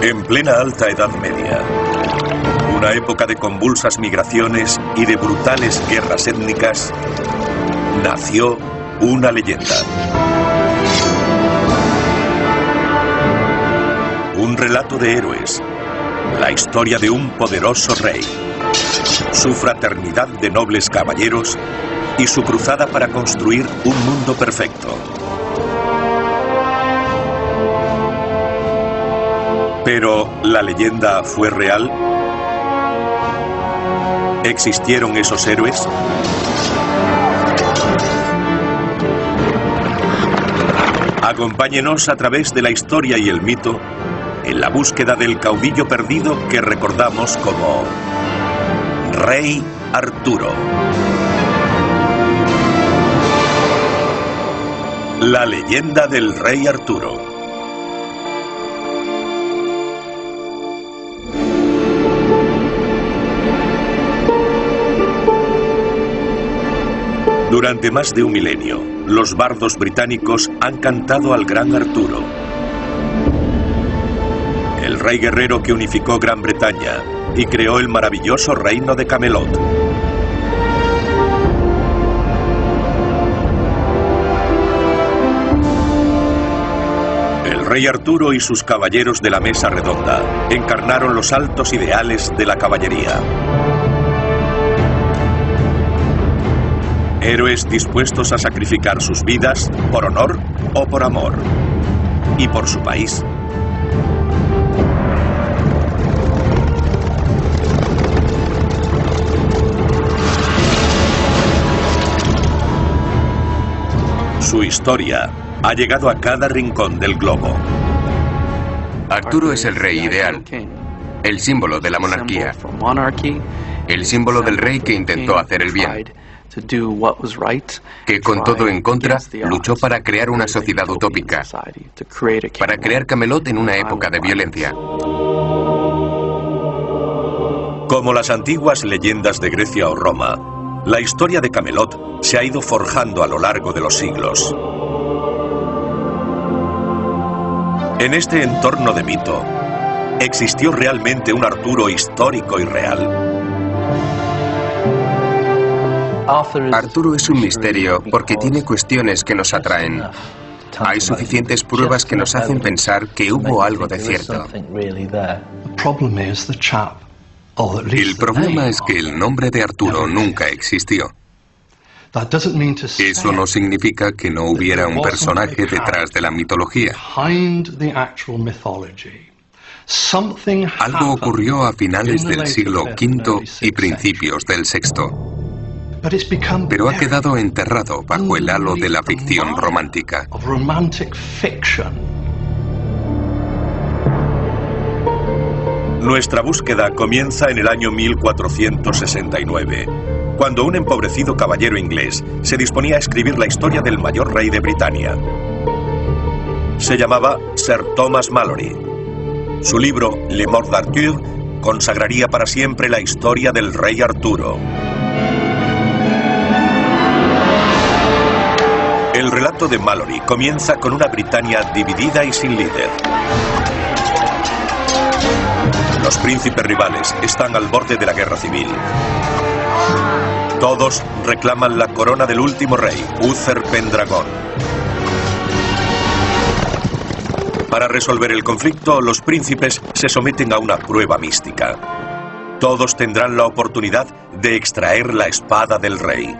En plena Alta Edad Media, una época de convulsas migraciones y de brutales guerras étnicas, nació una leyenda. Un relato de héroes, la historia de un poderoso rey, su fraternidad de nobles caballeros y su cruzada para construir un mundo perfecto. Pero, ¿la leyenda fue real? ¿Existieron esos héroes? Acompáñenos a través de la historia y el mito en la búsqueda del caudillo perdido que recordamos como Rey Arturo. La leyenda del Rey Arturo. Durante más de un milenio, los bardos británicos han cantado al gran Arturo, el rey guerrero que unificó Gran Bretaña y creó el maravilloso reino de Camelot. El rey Arturo y sus caballeros de la Mesa Redonda encarnaron los altos ideales de la caballería. Héroes dispuestos a sacrificar sus vidas por honor o por amor. Y por su país. Su historia ha llegado a cada rincón del globo. Arturo es el rey ideal, el símbolo de la monarquía, el símbolo del rey que intentó hacer el bien, que con todo en contra luchó para crear una sociedad utópica, para crear Camelot en una época de violencia. Como las antiguas leyendas de Grecia o Roma, la historia de Camelot se ha ido forjando a lo largo de los siglos. En este entorno de mito, ¿existió realmente un Arturo histórico y real? Arturo es un misterio porque tiene cuestiones que nos atraen. Hay suficientes pruebas que nos hacen pensar que hubo algo de cierto. El problema es que el nombre de Arturo nunca existió. Eso no significa que no hubiera un personaje detrás de la mitología. Algo ocurrió a finales del siglo V y principios del VI. Pero ha quedado enterrado bajo el halo de la ficción romántica. Nuestra búsqueda comienza en el año 1469, cuando un empobrecido caballero inglés se disponía a escribir la historia del mayor rey de Britania. Se llamaba Sir Thomas Malory. Su libro, Le Morte d'Arthur, consagraría para siempre la historia del rey Arturo. El relato de Malory comienza con una Britania dividida y sin líder. Los príncipes rivales están al borde de la guerra civil. Todos reclaman la corona del último rey, Uther Pendragon. Para resolver el conflicto, los príncipes se someten a una prueba mística. Todos tendrán la oportunidad de extraer la espada del rey.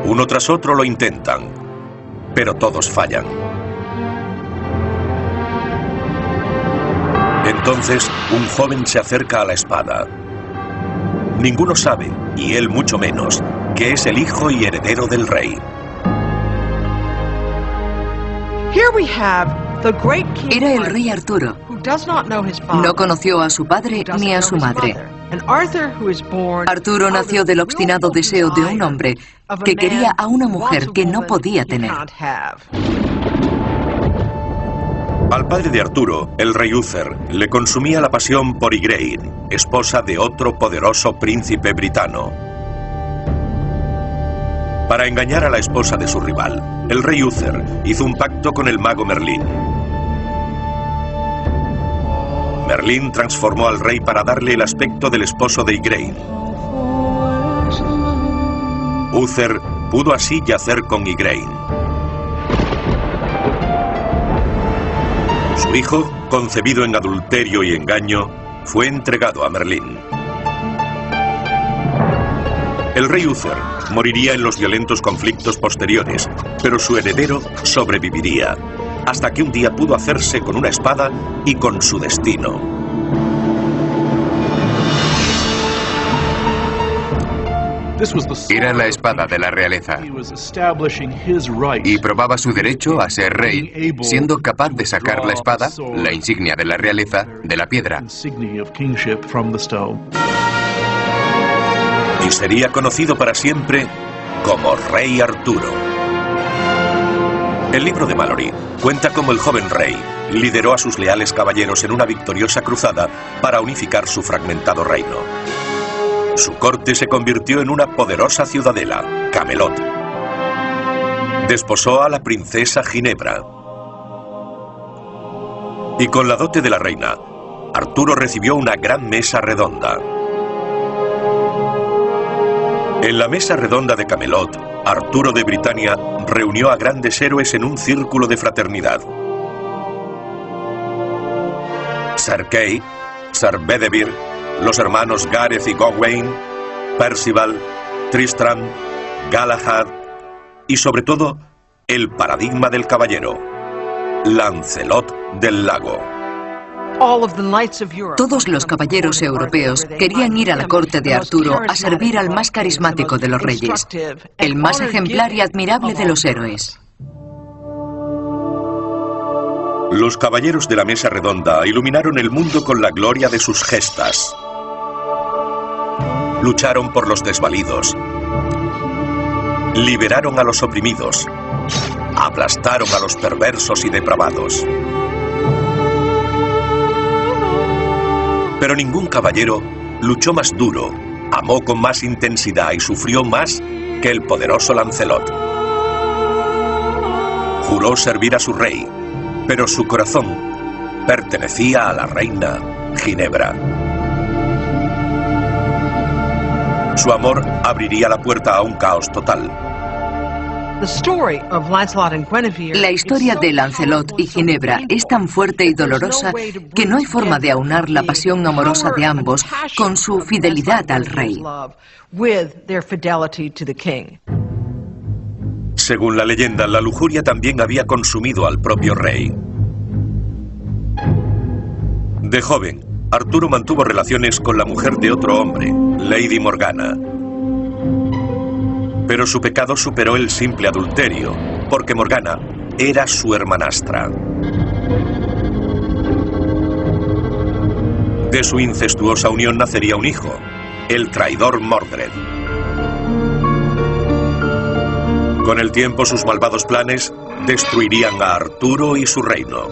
Uno tras otro lo intentan, pero todos fallan. Entonces, un joven se acerca a la espada. Ninguno sabe, y él mucho menos, que es el hijo y heredero del rey. Era el rey Arturo. No conoció a su padre ni a su madre. Arturo nació del obstinado deseo de un hombre que quería a una mujer que no podía tener. Al padre de Arturo, el rey Uther, le consumía la pasión por Igraine, esposa de otro poderoso príncipe britano. Para engañar a la esposa de su rival, el rey Uther hizo un pacto con el mago Merlín. Merlín transformó al rey para darle el aspecto del esposo de Igraine. Uther pudo así yacer con Igraine. Su hijo, concebido en adulterio y engaño, fue entregado a Merlín. El rey Uther moriría en los violentos conflictos posteriores, pero su heredero sobreviviría, hasta que un día pudo hacerse con una espada y con su destino. Era la espada de la realeza y probaba su derecho a ser rey, siendo capaz de sacar la espada, la insignia de la realeza, de la piedra. Y sería conocido para siempre como Rey Arturo. El libro de Malory cuenta cómo el joven rey lideró a sus leales caballeros en una victoriosa cruzada para unificar su fragmentado reino. Su corte se convirtió en una poderosa ciudadela, Camelot. Desposó a la princesa Ginebra. Y con la dote de la reina, Arturo recibió una gran mesa redonda. En la mesa redonda de Camelot, Arturo de Britania reunió a grandes héroes en un círculo de fraternidad. Sir Kay, Sir Bedivere, los hermanos Gareth y Gawain, Percival, Tristram, Galahad y sobre todo, el paradigma del caballero, Lancelot del Lago. Todos los caballeros europeos querían ir a la corte de Arturo a servir al más carismático de los reyes, el más ejemplar y admirable de los héroes. Los caballeros de la mesa redonda iluminaron el mundo con la gloria de sus gestas. Lucharon por los desvalidos, liberaron a los oprimidos, aplastaron a los perversos y depravados. Pero ningún caballero luchó más duro, amó con más intensidad y sufrió más que el poderoso Lancelot. Juró servir a su rey, pero su corazón pertenecía a la reina Ginebra. Su amor abriría la puerta a un caos total. La historia de Lancelot y Ginebra es tan fuerte y dolorosa que no hay forma de aunar la pasión amorosa de ambos con su fidelidad al rey. Según la leyenda, la lujuria también había consumido al propio rey. De joven, Arturo mantuvo relaciones con la mujer de otro hombre, Lady Morgana. Pero su pecado superó el simple adulterio, porque Morgana era su hermanastra. De su incestuosa unión nacería un hijo, el traidor Mordred. Con el tiempo, sus malvados planes destruirían a Arturo y su reino.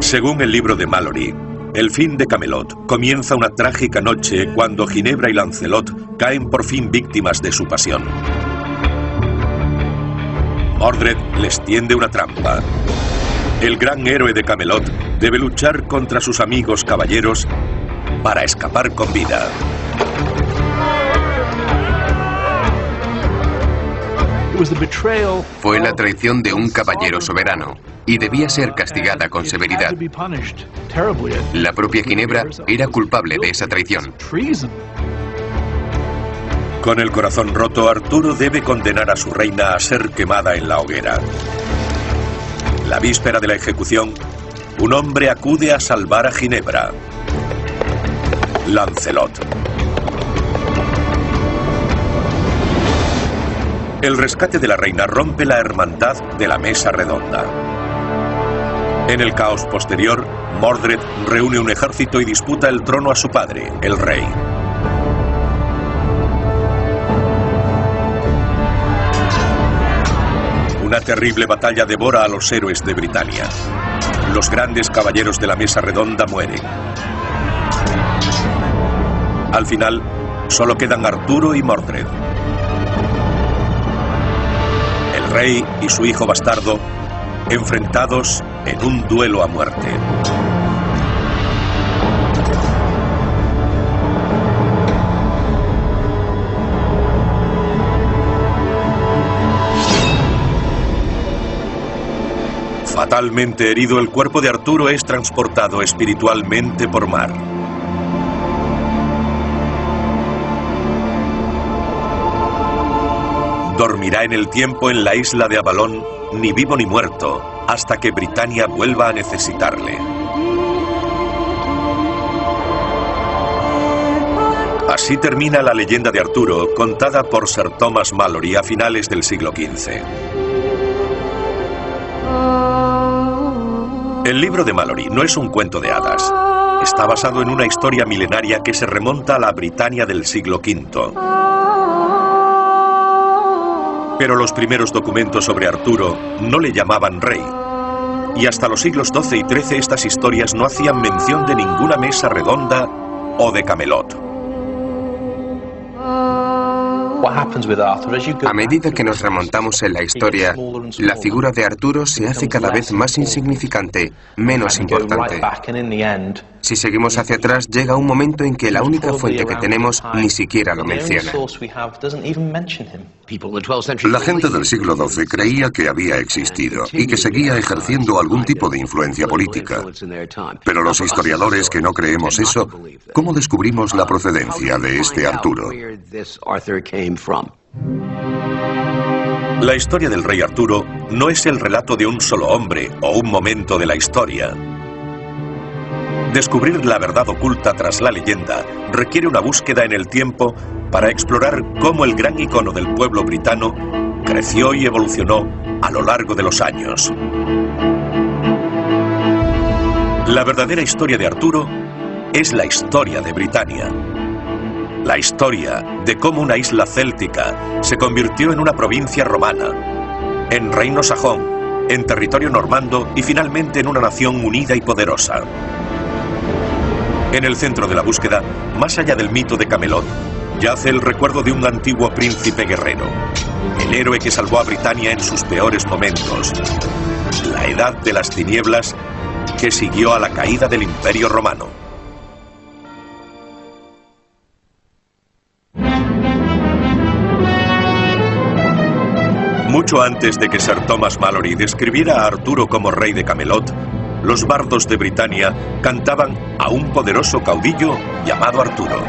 Según el libro de Malory, el fin de Camelot comienza una trágica noche cuando Ginebra y Lancelot caen por fin víctimas de su pasión. Mordred les tiende una trampa. El gran héroe de Camelot debe luchar contra sus amigos caballeros para escapar con vida. Fue la traición de un caballero soberano y debía ser castigada con severidad. La propia Ginebra era culpable de esa traición. Con el corazón roto, Arturo debe condenar a su reina a ser quemada en la hoguera. La víspera de la ejecución, un hombre acude a salvar a Ginebra: Lancelot. El rescate de la reina rompe la hermandad de la mesa redonda. En el caos posterior, Mordred reúne un ejército y disputa el trono a su padre, el rey. Una terrible batalla devora a los héroes de Britania. Los grandes caballeros de la mesa redonda mueren. Al final, solo quedan Arturo y Mordred. El rey y su hijo bastardo enfrentados en un duelo a muerte. Fatalmente herido, el cuerpo de Arturo es transportado espiritualmente por mar. Dormirá en el tiempo en la isla de Avalón, ni vivo ni muerto, hasta que Britannia vuelva a necesitarle. Así termina la leyenda de Arturo, contada por Sir Thomas Malory a finales del siglo XV. El libro de Malory no es un cuento de hadas. Está basado en una historia milenaria que se remonta a la Britannia del siglo V. Pero los primeros documentos sobre Arturo no le llamaban rey. Y hasta los siglos XII y XIII estas historias no hacían mención de ninguna mesa redonda o de Camelot. A medida que nos remontamos en la historia, la figura de Arturo se hace cada vez más insignificante, menos importante. Si seguimos hacia atrás, llega un momento en que la única fuente que tenemos ni siquiera lo menciona. La gente del siglo XII creía que había existido y que seguía ejerciendo algún tipo de influencia política. Pero los historiadores que no creemos eso, ¿cómo descubrimos la procedencia de este Arturo? La historia del rey Arturo no es el relato de un solo hombre o un momento de la historia. Descubrir la verdad oculta tras la leyenda requiere una búsqueda en el tiempo para explorar cómo el gran icono del pueblo britano creció y evolucionó a lo largo de los años. La verdadera historia de Arturo es la historia de Britannia. La historia de cómo una isla céltica se convirtió en una provincia romana, en reino sajón, en territorio normando y finalmente en una nación unida y poderosa. En el centro de la búsqueda, más allá del mito de Camelot, yace el recuerdo de un antiguo príncipe guerrero, el héroe que salvó a Britannia en sus peores momentos, la edad de las tinieblas que siguió a la caída del Imperio Romano. Mucho antes de que Sir Thomas Malory describiera a Arturo como rey de Camelot, los bardos de Britannia cantaban a un poderoso caudillo llamado Arturo.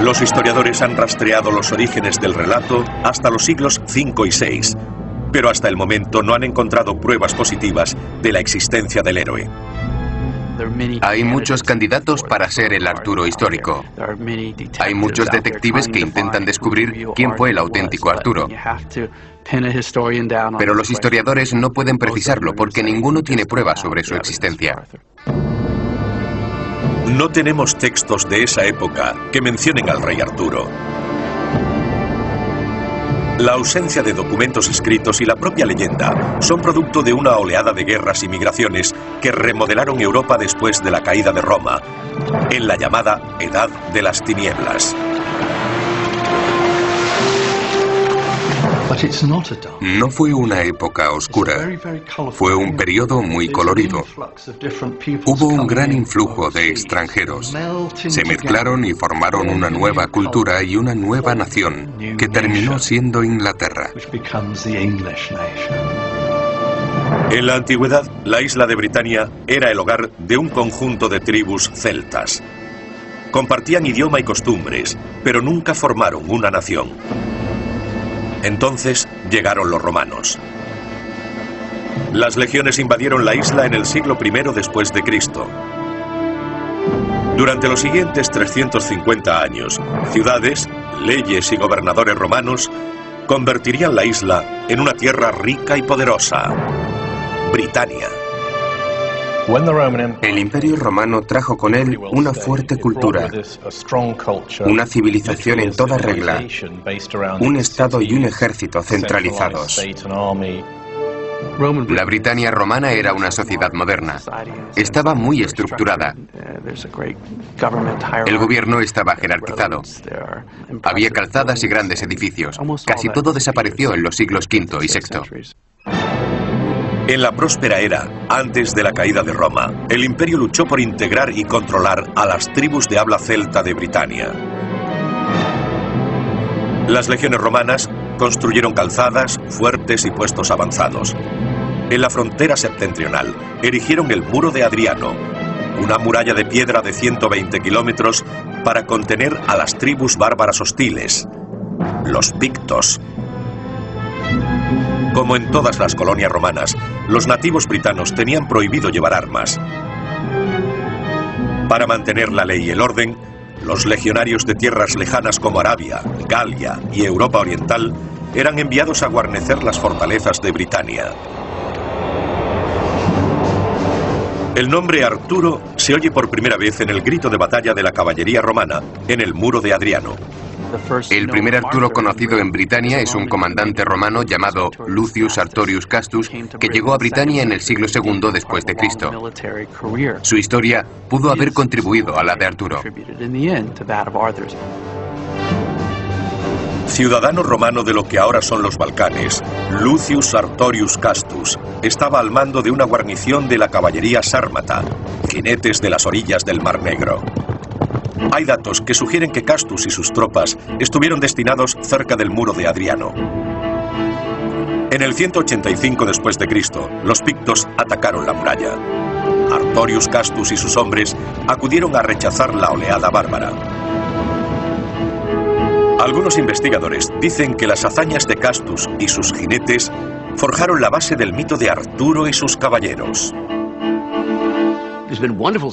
Los historiadores han rastreado los orígenes del relato hasta los siglos V y VI, pero hasta el momento no han encontrado pruebas positivas de la existencia del héroe. Hay muchos candidatos para ser el Arturo histórico. Hay muchos detectives que intentan descubrir quién fue el auténtico Arturo. Pero los historiadores no pueden precisarlo porque ninguno tiene pruebas sobre su existencia. No tenemos textos de esa época que mencionen al rey Arturo. La ausencia de documentos escritos y la propia leyenda son producto de una oleada de guerras y migraciones que remodelaron Europa después de la caída de Roma, en la llamada Edad de las Tinieblas. No fue una época oscura, fue un periodo muy colorido. Hubo un gran influjo de extranjeros. Se mezclaron y formaron una nueva cultura y una nueva nación, que terminó siendo Inglaterra. En la antigüedad, la isla de Britannia era el hogar de un conjunto de tribus celtas. Compartían idioma y costumbres, pero nunca formaron una nación. Entonces llegaron los romanos. Las legiones invadieron la isla en el siglo I después de Cristo. Durante los siguientes 350 años, ciudades, leyes y gobernadores romanos convertirían la isla en una tierra rica y poderosa, Britannia. El Imperio Romano trajo con él una fuerte cultura, una civilización en toda regla, un estado y un ejército centralizados. La Britannia romana era una sociedad moderna. Estaba muy estructurada. El gobierno estaba jerarquizado. Había calzadas y grandes edificios. Casi todo desapareció en los siglos V y VI. En la próspera era, antes de la caída de Roma, el imperio luchó por integrar y controlar a las tribus de habla celta de Britania. Las legiones romanas construyeron calzadas, fuertes y puestos avanzados. En la frontera septentrional erigieron el Muro de Adriano, una muralla de piedra de 120 kilómetros para contener a las tribus bárbaras hostiles, los pictos. Como en todas las colonias romanas, los nativos britanos tenían prohibido llevar armas. Para mantener la ley y el orden, los legionarios de tierras lejanas como Arabia, Galia y Europa Oriental eran enviados a guarnecer las fortalezas de Britania. El nombre Arturo se oye por primera vez en el grito de batalla de la caballería romana en el Muro de Adriano. El primer Arturo conocido en Britania es un comandante romano llamado Lucius Artorius Castus, que llegó a Britania en el siglo II después de Cristo. Su historia pudo haber contribuido a la de Arturo. Ciudadano romano de lo que ahora son los Balcanes, Lucius Artorius Castus estaba al mando de una guarnición de la caballería sármata, jinetes de las orillas del Mar Negro. Hay datos que sugieren que Castus y sus tropas estuvieron destinados cerca del Muro de Adriano. En el 185 después de Cristo, los pictos atacaron la muralla. Artorius Castus y sus hombres acudieron a rechazar la oleada bárbara. Algunos investigadores dicen que las hazañas de Castus y sus jinetes forjaron la base del mito de Arturo y sus caballeros.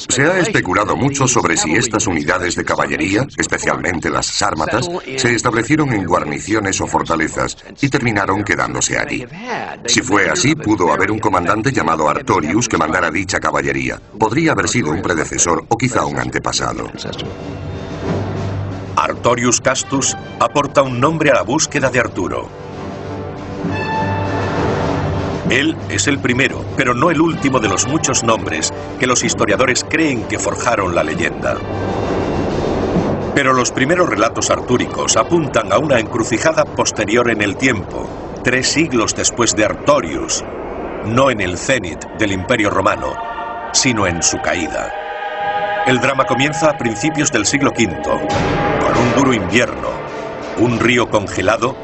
Se ha especulado mucho sobre si estas unidades de caballería, especialmente las sármatas, se establecieron en guarniciones o fortalezas y terminaron quedándose allí. Si fue así, pudo haber un comandante llamado Artorius que mandara dicha caballería. Podría haber sido un predecesor o quizá un antepasado. Artorius Castus aporta un nombre a la búsqueda de Arturo. Él es el primero, pero no el último de los muchos nombres que los historiadores creen que forjaron la leyenda. Pero los primeros relatos artúricos apuntan a una encrucijada posterior en el tiempo, 3 siglos después de Artorius, no en el cenit del Imperio Romano, sino en su caída. El drama comienza a principios del siglo V, con un duro invierno, un río congelado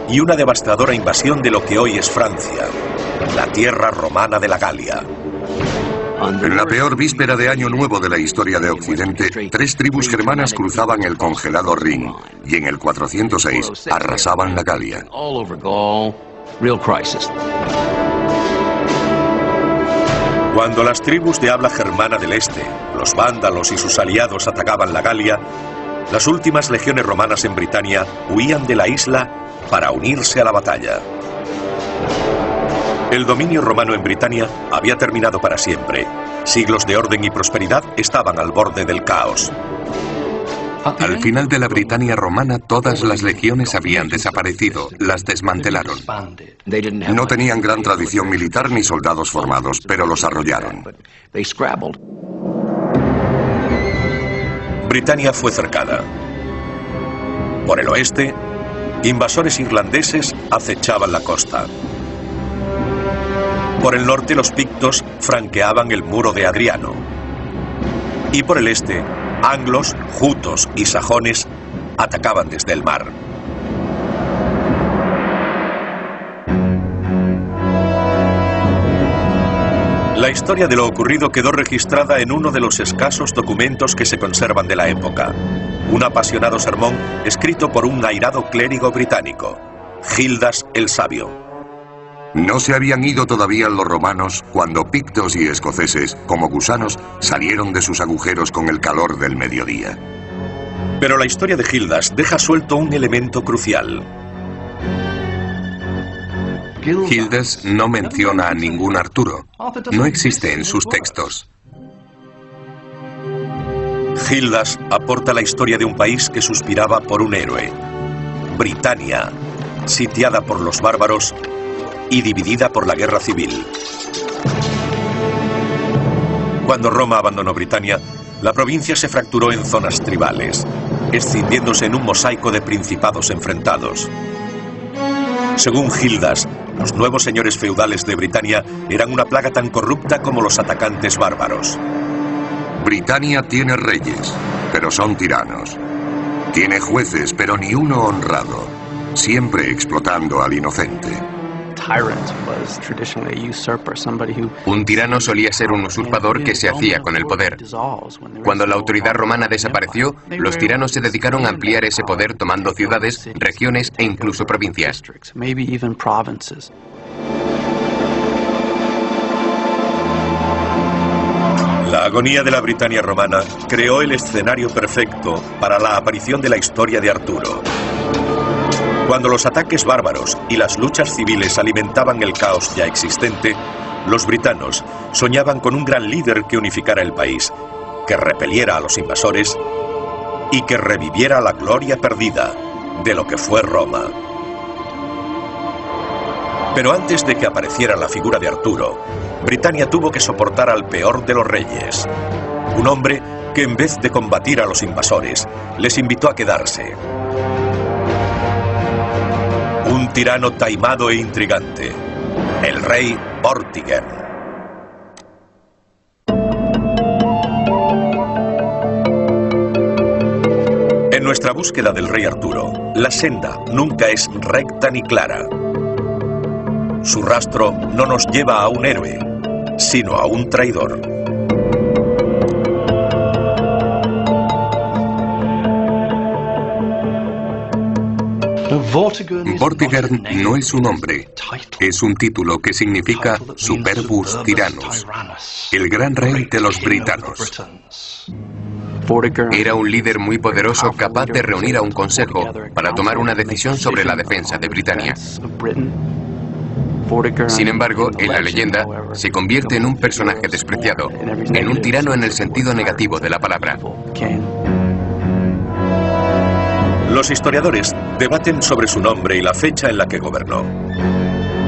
y una devastadora invasión de lo que hoy es Francia, la tierra romana de la Galia. En la peor víspera de Año Nuevo de la historia de Occidente, 3 tribus germanas cruzaban el congelado Rin y en el 406 arrasaban la Galia. Cuando las tribus de habla germana del este, los vándalos y sus aliados atacaban la Galia, las últimas legiones romanas en Britania huían de la isla para unirse a la batalla. El dominio romano en Britania había terminado para siempre. Siglos de orden y prosperidad estaban al borde del caos. Al final de la Britania romana, todas las legiones habían desaparecido, las desmantelaron. No tenían gran tradición militar ni soldados formados, pero los arrollaron. Britania fue cercada. Por el oeste, invasores irlandeses acechaban la costa. Por el norte, los pictos franqueaban el Muro de Adriano. Y por el este, anglos, jutos y sajones atacaban desde el mar. La historia de lo ocurrido quedó registrada en uno de los escasos documentos que se conservan de la época. Un apasionado sermón escrito por un airado clérigo británico, Gildas el Sabio. No se habían ido todavía los romanos cuando pictos y escoceses, como gusanos, salieron de sus agujeros con el calor del mediodía. Pero la historia de Gildas deja suelto un elemento crucial. Gildas no menciona a ningún Arturo. No existe en sus textos. Gildas aporta la historia de un país que suspiraba por un héroe. Britania, sitiada por los bárbaros y dividida por la guerra civil. Cuando Roma abandonó Britania, la provincia se fracturó en zonas tribales, escindiéndose en un mosaico de principados enfrentados. Según Gildas, Los nuevos señores feudales de Britania eran una plaga tan corrupta como los atacantes bárbaros. Britania tiene reyes, pero son tiranos. Tiene jueces, pero ni uno honrado, siempre explotando al inocente. Un tirano solía ser un usurpador que se hacía con el poder. Cuando la autoridad romana desapareció, los tiranos se dedicaron a ampliar ese poder tomando ciudades, regiones e incluso provincias. La agonía de la Britania romana creó el escenario perfecto para la aparición de la historia de Arturo. Cuando los ataques bárbaros y las luchas civiles alimentaban el caos ya existente, los britanos soñaban con un gran líder que unificara el país, que repeliera a los invasores y que reviviera la gloria perdida de lo que fue Roma. Pero antes de que apareciera la figura de Arturo, Britania tuvo que soportar al peor de los reyes, un hombre que en vez de combatir a los invasores, les invitó a quedarse. Un tirano taimado e intrigante, el rey Vortigern. En nuestra búsqueda del rey Arturo, la senda nunca es recta ni clara. Su rastro no nos lleva a un héroe, sino a un traidor. Vortigern no es un nombre, es un título que significa Superbus Tyrannus, el gran rey de los britanos. Era un líder muy poderoso capaz de reunir a un consejo para tomar una decisión sobre la defensa de Britania. Sin embargo, en la leyenda, se convierte en un personaje despreciado, en un tirano en el sentido negativo de la palabra. Los historiadores debaten sobre su nombre y la fecha en la que gobernó.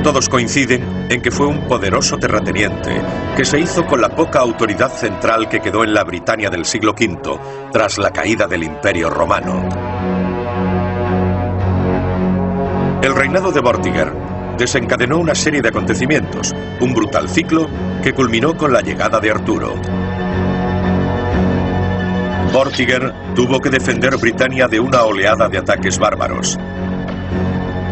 Todos coinciden en que fue un poderoso terrateniente que se hizo con la poca autoridad central que quedó en la Britania del siglo V tras la caída del Imperio Romano. El reinado de Vortigern desencadenó una serie de acontecimientos, un brutal ciclo que culminó con la llegada de Arturo. Vortigern tuvo que defender Britania de una oleada de ataques bárbaros.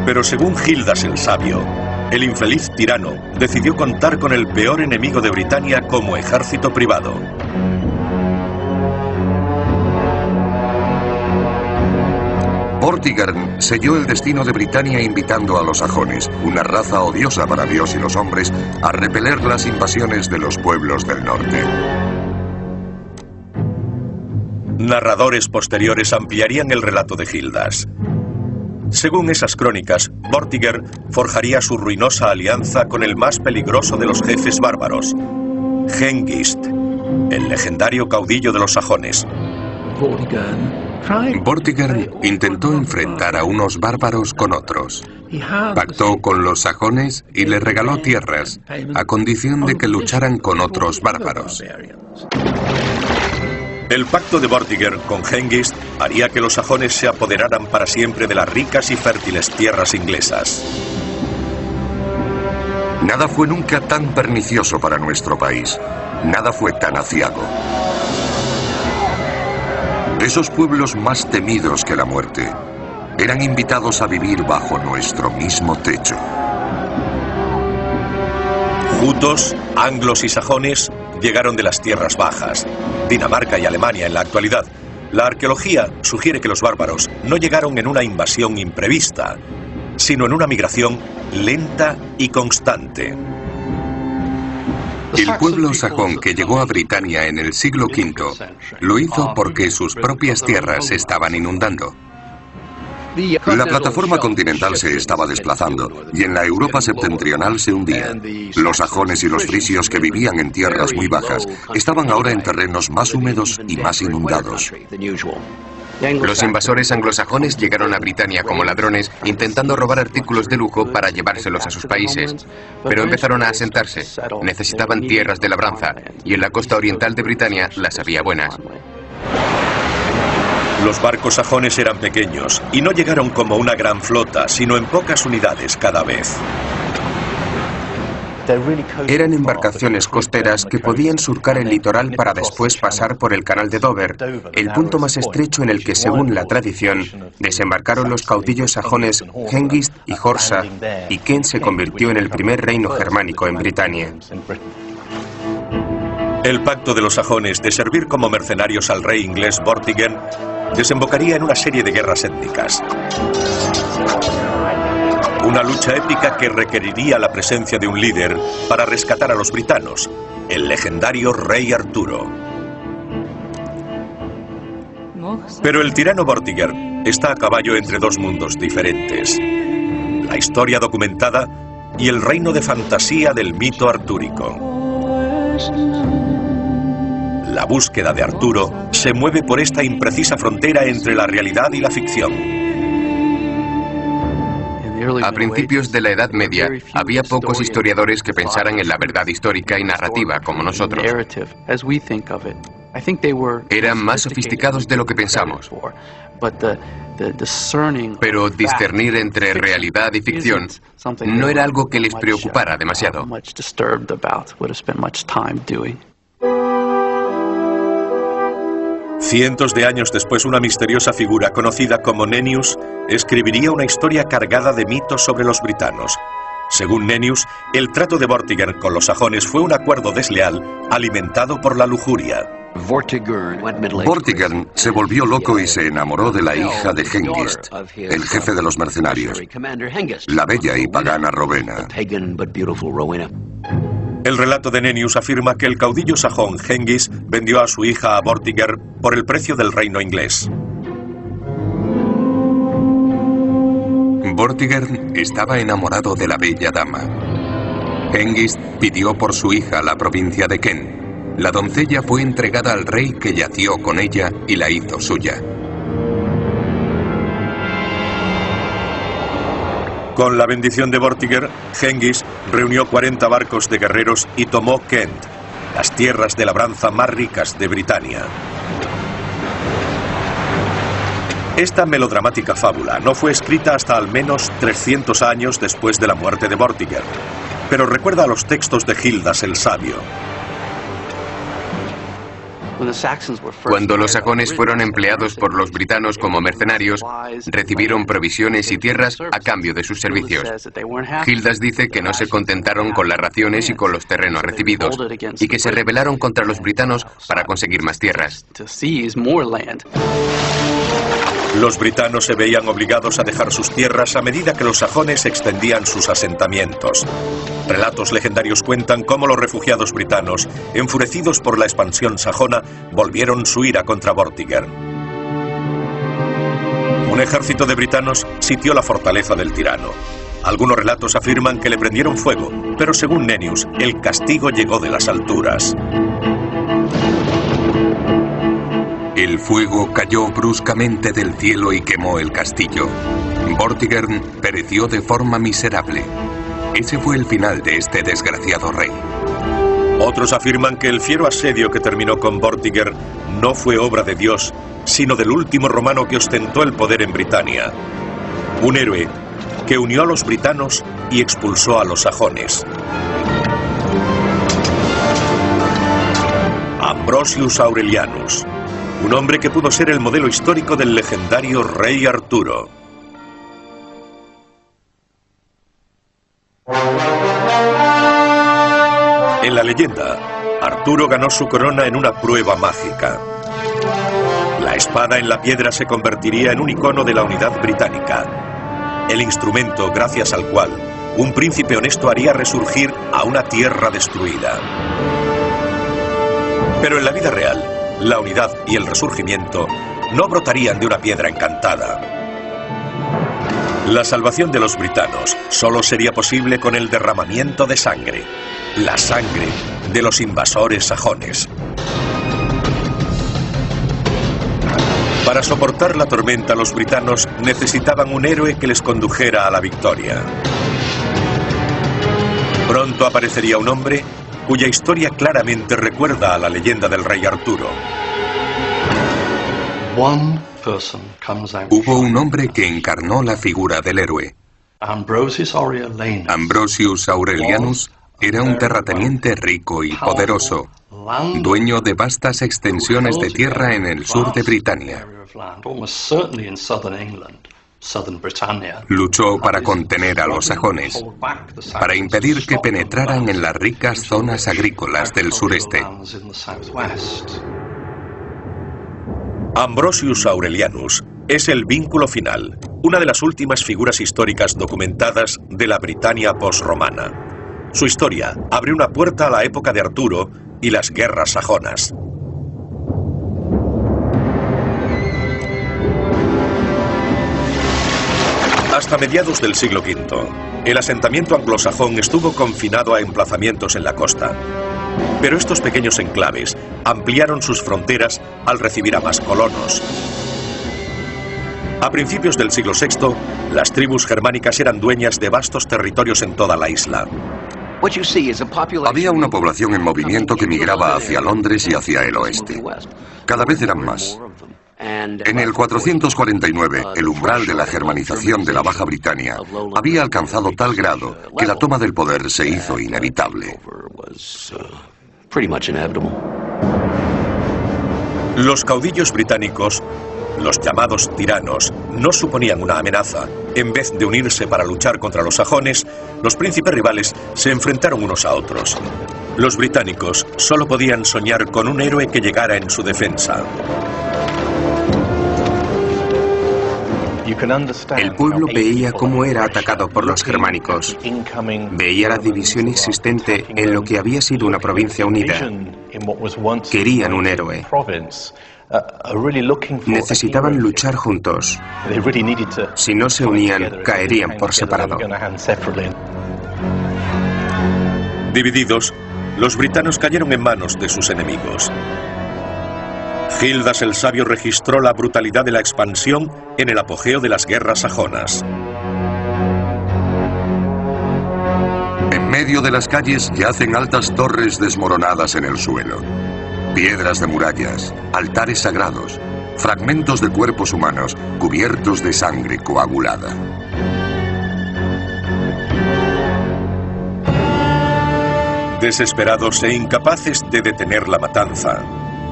Pero según Gildas el Sabio, el infeliz tirano decidió contar con el peor enemigo de Britania como ejército privado. Vortigern selló el destino de Britania invitando a los sajones, una raza odiosa para Dios y los hombres, a repeler las invasiones de los pueblos del norte. Narradores posteriores ampliarían el relato de Gildas. Según esas crónicas, Vortigern forjaría su ruinosa alianza con el más peligroso de los jefes bárbaros, Hengist, el legendario caudillo de los sajones. Vortigern intentó enfrentar a unos bárbaros con otros. Pactó con los sajones y les regaló tierras, a condición de que lucharan con otros bárbaros. El pacto de Vortigern con Hengist haría que los sajones se apoderaran para siempre de las ricas y fértiles tierras inglesas. Nada fue nunca tan pernicioso para nuestro país. Nada fue tan aciago. Esos pueblos más temidos que la muerte eran invitados a vivir bajo nuestro mismo techo. Jutos, anglos y sajones llegaron de las tierras bajas, Dinamarca y Alemania en la actualidad. La arqueología sugiere que los bárbaros no llegaron en una invasión imprevista, sino en una migración lenta y constante. El pueblo sajón que llegó a Britania en el siglo V lo hizo porque sus propias tierras se estaban inundando. La plataforma continental se estaba desplazando y en la Europa septentrional se hundía. Los sajones y los frisios que vivían en tierras muy bajas estaban ahora en terrenos más húmedos y más inundados. Los invasores anglosajones llegaron a Britania como ladrones, intentando robar artículos de lujo para llevárselos a sus países. Pero empezaron a asentarse. Necesitaban tierras de labranza, y en la costa oriental de Britania las había buenas. Los barcos sajones eran pequeños y no llegaron como una gran flota, sino en pocas unidades cada vez. Eran embarcaciones costeras que podían surcar el litoral para después pasar por el canal de Dover, el punto más estrecho en el que, según la tradición, desembarcaron los caudillos sajones Hengist y Horsa, y Kent se convirtió en el primer reino germánico en Britania. El pacto de los sajones de servir como mercenarios al rey inglés Vortigern desembocaría en una serie de guerras étnicas. Una lucha épica que requeriría la presencia de un líder para rescatar a los britanos, el legendario rey Arturo. Pero el tirano Vortigern está a caballo entre dos mundos diferentes: la historia documentada y el reino de fantasía del mito artúrico. La búsqueda de Arturo se mueve por esta imprecisa frontera entre la realidad y la ficción. A principios de la Edad Media, había pocos historiadores que pensaran en la verdad histórica y narrativa como nosotros. Eran más sofisticados de lo que pensamos. Pero discernir entre realidad y ficción no era algo que les preocupara demasiado. Cientos de años después, una misteriosa figura conocida como Nennius escribiría una historia cargada de mitos sobre los britanos. Según Nennius, el trato de Vortigern con los sajones fue un acuerdo desleal alimentado por la lujuria. Vortigern se volvió loco y se enamoró de la hija de Hengist, el jefe de los mercenarios, la bella y pagana Rowena. El relato de Nennius afirma que el caudillo sajón Hengist vendió a su hija a Vortigern por el precio del reino inglés. Vortigern estaba enamorado de la bella dama. Hengist pidió por su hija la provincia de Kent. La doncella fue entregada al rey, que yació con ella y la hizo suya. Con la bendición de Vortigern, Hengist reunió 40 barcos de guerreros y tomó Kent, las tierras de labranza más ricas de Britania. Esta melodramática fábula no fue escrita hasta al menos 300 años después de la muerte de Vortigern, pero recuerda a los textos de Gildas el Sabio. Cuando los sajones fueron empleados por los britanos como mercenarios, recibieron provisiones y tierras a cambio de sus servicios. Gildas dice que no se contentaron con las raciones y con los terrenos recibidos, y que se rebelaron contra los britanos para conseguir más tierras. Los britanos se veían obligados a dejar sus tierras a medida que los sajones extendían sus asentamientos. Relatos legendarios cuentan cómo los refugiados britanos, enfurecidos por la expansión sajona, volvieron su ira contra Vortigern. Un ejército de britanos sitió la fortaleza del tirano. Algunos relatos afirman que le prendieron fuego, pero según Nennius, el castigo llegó de las alturas. El fuego cayó bruscamente del cielo y quemó el castillo. Vortigern pereció de forma miserable. Ese fue el final de este desgraciado rey. Otros afirman que el fiero asedio que terminó con Vortigern no fue obra de Dios, sino del último romano que ostentó el poder en Britania. Un héroe que unió a los britanos y expulsó a los sajones. Ambrosius Aurelianus, un hombre que pudo ser el modelo histórico del legendario rey Arturo. En la leyenda, Arturo ganó su corona en una prueba mágica. La espada en la piedra se convertiría en un icono de la unidad británica, el instrumento gracias al cual un príncipe honesto haría resurgir a una tierra destruida. Pero en la vida real, la unidad y el resurgimiento no brotarían de una piedra encantada. La salvación de los britanos solo sería posible con el derramamiento de sangre, la sangre de los invasores sajones. Para soportar la tormenta, los britanos necesitaban un héroe que les condujera a la victoria. Pronto aparecería un hombre cuya historia claramente recuerda a la leyenda del rey Arturo. Hubo un hombre que encarnó la figura del héroe. Ambrosius Aurelianus Era un terrateniente rico y poderoso, dueño de vastas extensiones de tierra en el sur de Britania. Luchó para contener a los sajones, para impedir que penetraran en las ricas zonas agrícolas del sureste. Ambrosius Aurelianus es el vínculo final, una de las últimas figuras históricas documentadas de la Britania posromana. Su historia abre una puerta a la época de Arturo y las guerras sajonas. Hasta mediados del siglo V, el asentamiento anglosajón estuvo confinado a emplazamientos en la costa. Pero estos pequeños enclaves ampliaron sus fronteras al recibir a más colonos. A principios del siglo VI, las tribus germánicas eran dueñas de vastos territorios en toda la isla. Había una población en movimiento que migraba hacia Londres y hacia el oeste. Cada vez eran más. En el 449, el umbral de la germanización de la Baja Britania había alcanzado tal grado que la toma del poder se hizo inevitable. Los caudillos británicos, los llamados tiranos, no suponían una amenaza. En vez de unirse para luchar contra los sajones, los príncipes rivales se enfrentaron unos a otros. Los británicos solo podían soñar con un héroe que llegara en su defensa. El pueblo veía cómo era atacado por los germánicos. Veía la división existente en lo que había sido una provincia unida. Querían un héroe. Necesitaban luchar juntos. Si no se unían, caerían por separado. Divididos, los britanos cayeron en manos de sus enemigos. Gildas el Sabio registró la brutalidad de la expansión en el apogeo de las guerras sajonas. En medio de las calles yacen altas torres desmoronadas en el suelo, piedras de murallas, altares sagrados, fragmentos de cuerpos humanos cubiertos de sangre coagulada. Desesperados e incapaces de detener la matanza,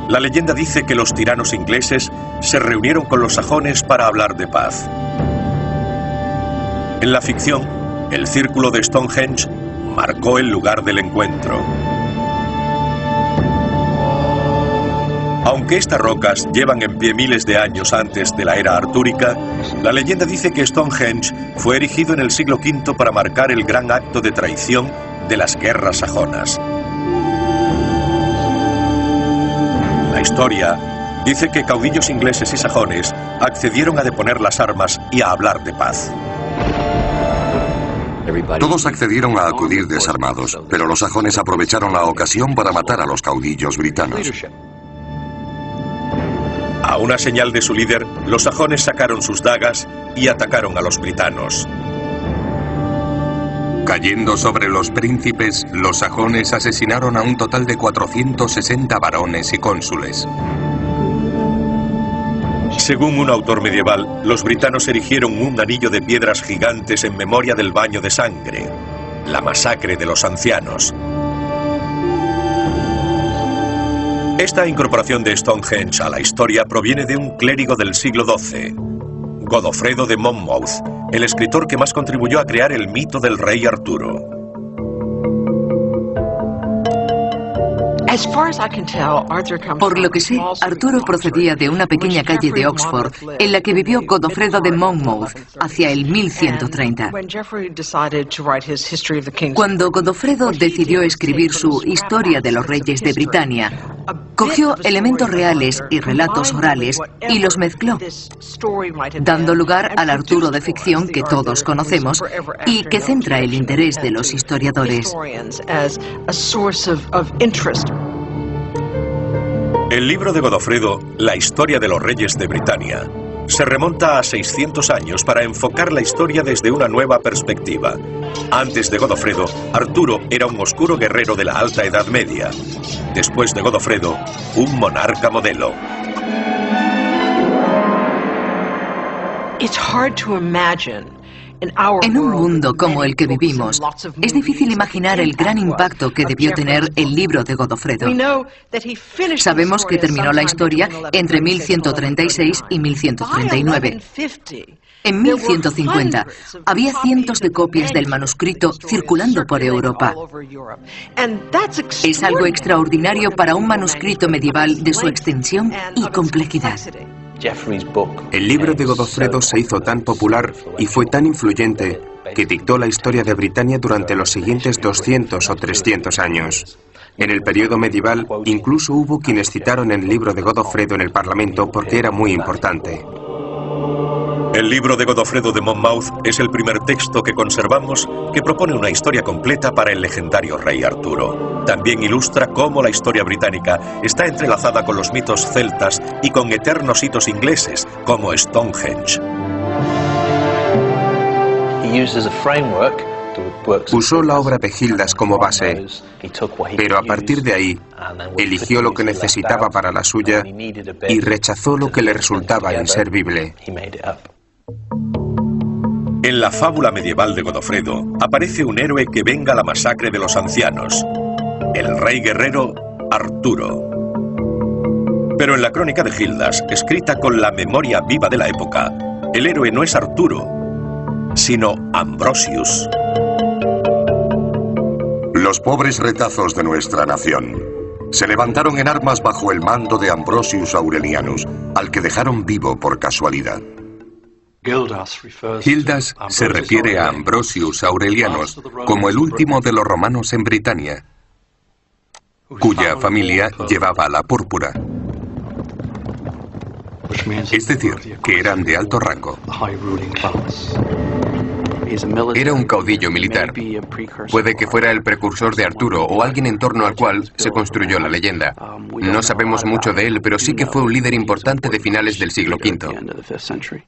la leyenda dice que los tiranos ingleses se reunieron con los sajones para hablar de paz. En la ficción, el círculo de Stonehenge marcó el lugar del encuentro. Aunque estas rocas llevan en pie miles de años antes de la era artúrica, la leyenda dice que Stonehenge fue erigido en el siglo V para marcar el gran acto de traición de las guerras sajonas. La historia dice que caudillos ingleses y sajones accedieron a deponer las armas y a hablar de paz. Todos accedieron a acudir desarmados, pero los sajones aprovecharon la ocasión para matar a los caudillos britanos. A una señal de su líder, los sajones sacaron sus dagas y atacaron a los britanos. Cayendo sobre los príncipes, los sajones asesinaron a un total de 460 varones y cónsules. Según un autor medieval, los britanos erigieron un anillo de piedras gigantes en memoria del baño de sangre, la masacre de los ancianos. Esta incorporación de Stonehenge a la historia proviene de un clérigo del siglo XII, Godofredo de Monmouth, el escritor que más contribuyó a crear el mito del rey Arturo. Por lo que sé, Arturo procedía de una pequeña calle de Oxford en la que vivió Godofredo de Monmouth hacia el 1130. Cuando Godofredo decidió escribir su Historia de los Reyes de Britania, cogió elementos reales y relatos orales y los mezcló, dando lugar al Arturo de ficción que todos conocemos y que centra el interés de los historiadores. El libro de Godofredo, La Historia de los Reyes de Britania, se remonta a 600 años para enfocar la historia desde una nueva perspectiva. Antes de Godofredo, Arturo era un oscuro guerrero de la Alta Edad Media. Después de Godofredo, un monarca modelo. En un mundo como el que vivimos, es difícil imaginar el gran impacto que debió tener el libro de Godofredo. Sabemos que terminó la historia entre 1136 y 1139. En 1150 había cientos de copias del manuscrito circulando por Europa. Es algo extraordinario para un manuscrito medieval de su extensión y complejidad. El libro de Godofredo se hizo tan popular y fue tan influyente que dictó la historia de Britania durante los siguientes 200 o 300 años. En el periodo medieval, incluso hubo quienes citaron el libro de Godofredo en el Parlamento porque era muy importante. El libro de Godofredo de Monmouth es el primer texto que conservamos que propone una historia completa para el legendario rey Arturo. También ilustra cómo la historia británica está entrelazada con los mitos celtas y con eternos hitos ingleses, como Stonehenge. Usó la obra de Gildas como base, pero a partir de ahí eligió lo que necesitaba para la suya y rechazó lo que le resultaba inservible. En la fábula medieval de Godofredo aparece un héroe que venga la masacre de los ancianos, el rey guerrero Arturo. Pero en la crónica de Gildas, escrita con la memoria viva de la época, el héroe no es Arturo, sino Ambrosius. Los pobres retazos de nuestra nación se levantaron en armas bajo el mando de Ambrosius Aurelianus, al que dejaron vivo por casualidad. Gildas se refiere a Ambrosius Aurelianus como el último de los romanos en Britania, cuya familia llevaba la púrpura. Es decir, que eran de alto rango. Era un caudillo militar. Puede que fuera el precursor de Arturo o alguien en torno al cual se construyó la leyenda. No sabemos mucho de él, pero sí que fue un líder importante de finales del siglo V.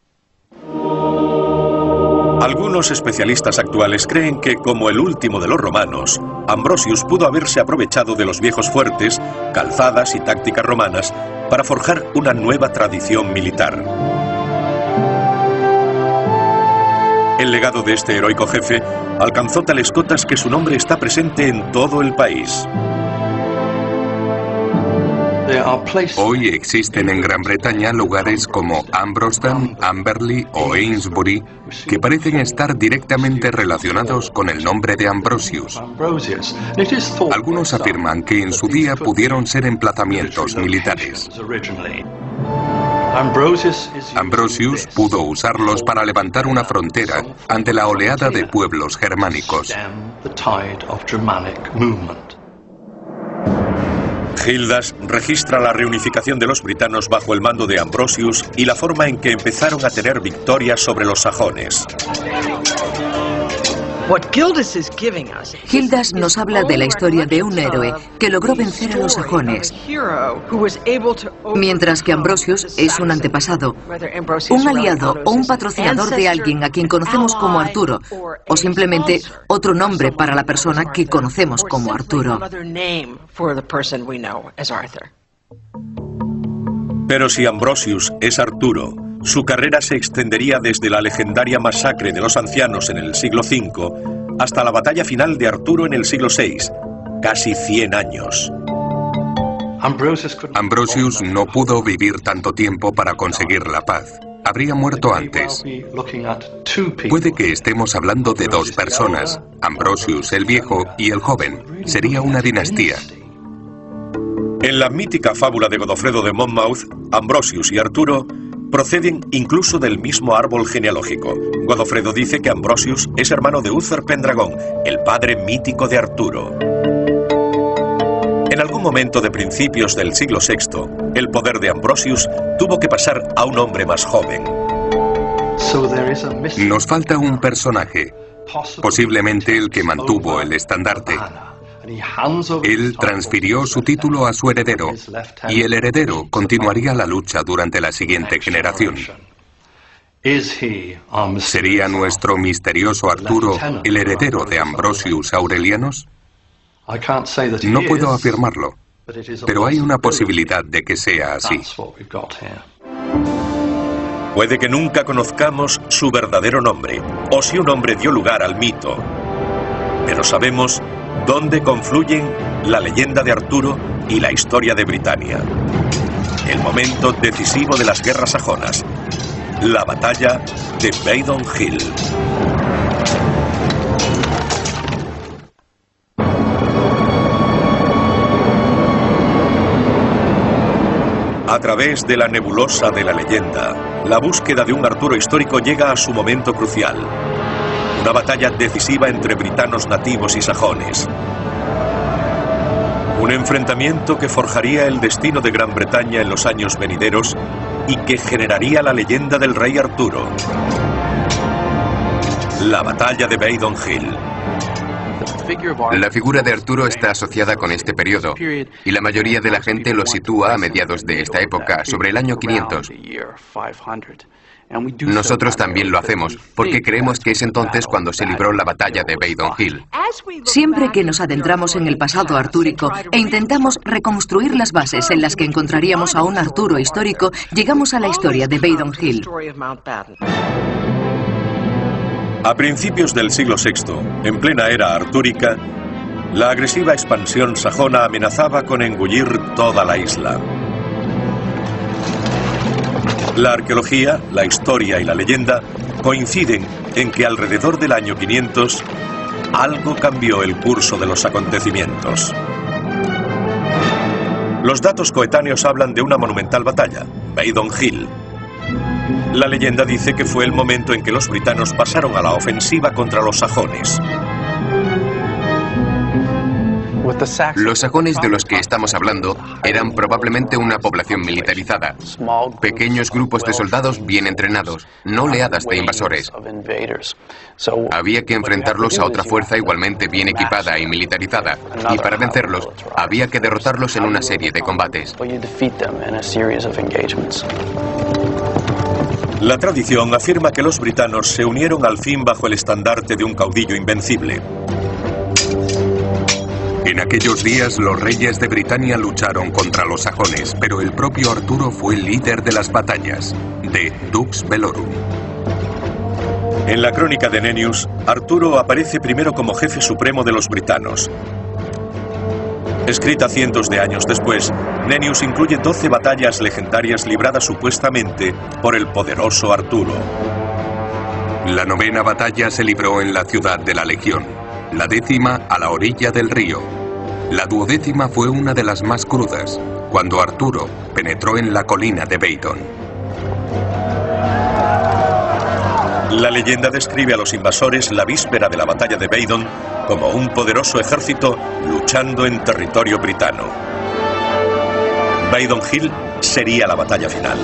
Algunos especialistas actuales creen que, como el último de los romanos, Ambrosius pudo haberse aprovechado de los viejos fuertes, calzadas y tácticas romanas para forjar una nueva tradición militar. El legado de este heroico jefe alcanzó tales cotas que su nombre está presente en todo el país. Hoy existen en Gran Bretaña lugares como Ambrosden, Amberley o Amesbury que parecen estar directamente relacionados con el nombre de Ambrosius. Algunos afirman que en su día pudieron ser emplazamientos militares. Ambrosius pudo usarlos para levantar una frontera ante la oleada de pueblos germánicos. Gildas registra la reunificación de los britanos bajo el mando de Ambrosius y la forma en que empezaron a tener victorias sobre los sajones. Gildas nos habla de la historia de un héroe que logró vencer a los sajones, mientras que Ambrosius es un antepasado, un aliado o un patrocinador de alguien a quien conocemos como Arturo, o simplemente otro nombre para la persona que conocemos como Arturo. Pero si Ambrosius es Arturo, su carrera se extendería desde la legendaria masacre de los ancianos en el siglo V hasta la batalla final de Arturo en el siglo VI, casi 100 años. Ambrosius no pudo vivir tanto tiempo para conseguir la paz. Habría muerto antes. Puede que estemos hablando de dos personas, Ambrosius el viejo y el joven. Sería una dinastía. En la mítica fábula de Godofredo de Monmouth, Ambrosius y Arturo proceden incluso del mismo árbol genealógico. Godofredo dice que Ambrosius es hermano de Uther Pendragon, el padre mítico de Arturo. En algún momento de principios del siglo VI, el poder de Ambrosius tuvo que pasar a un hombre más joven. Nos falta un personaje, posiblemente el que mantuvo el estandarte. Él transfirió su título a su heredero, y el heredero continuaría la lucha durante la siguiente generación. ¿Sería nuestro misterioso Arturo el heredero de Ambrosius Aurelianus? No puedo afirmarlo, pero hay una posibilidad de que sea así. Puede que nunca conozcamos su verdadero nombre, o si un hombre dio lugar al mito, pero sabemos dónde confluyen la leyenda de Arturo y la historia de Britania. El momento decisivo de las guerras sajonas, la batalla de Badon Hill. A través de la nebulosa de la leyenda, la búsqueda de un Arturo histórico llega a su momento crucial. Una batalla decisiva entre britanos nativos y sajones. Un enfrentamiento que forjaría el destino de Gran Bretaña en los años venideros y que generaría la leyenda del rey Arturo. La batalla de Badon Hill. La figura de Arturo está asociada con este periodo, y la mayoría de la gente lo sitúa a mediados de esta época, sobre el año 500. Nosotros también lo hacemos, porque creemos que es entonces cuando se libró la batalla de Badon Hill. Siempre que nos adentramos en el pasado artúrico e intentamos reconstruir las bases en las que encontraríamos a un Arturo histórico, llegamos a la historia de Badon Hill. A principios del siglo VI, en plena era artúrica, la agresiva expansión sajona amenazaba con engullir toda la isla. La arqueología, la historia y la leyenda coinciden en que alrededor del año 500 algo cambió el curso de los acontecimientos. Los datos coetáneos hablan de una monumental batalla, Badon Hill. La leyenda dice que fue el momento en que los britanos pasaron a la ofensiva contra los sajones. Los sajones de los que estamos hablando eran probablemente una población militarizada, pequeños grupos de soldados bien entrenados, no oleadas de invasores. Había que enfrentarlos a otra fuerza igualmente bien equipada y militarizada, y para vencerlos había que derrotarlos en una serie de combates. La tradición afirma que los britanos se unieron al fin bajo el estandarte de un caudillo invencible. En aquellos días los reyes de Britania lucharon contra los sajones, pero el propio Arturo fue el líder de las batallas, de Dux Bellorum. En la crónica de Nennius, Arturo aparece primero como jefe supremo de los britanos. Escrita cientos de años después, Nennius incluye 12 batallas legendarias libradas supuestamente por el poderoso Arturo. La 9ª batalla se libró en la ciudad de la Legión, la 10ª a la orilla del río. La 12ª fue una de las más crudas, cuando Arturo penetró en la colina de Badon. La leyenda describe a los invasores la víspera de la batalla de Badon como un poderoso ejército luchando en territorio britano. Badon Hill sería la batalla final.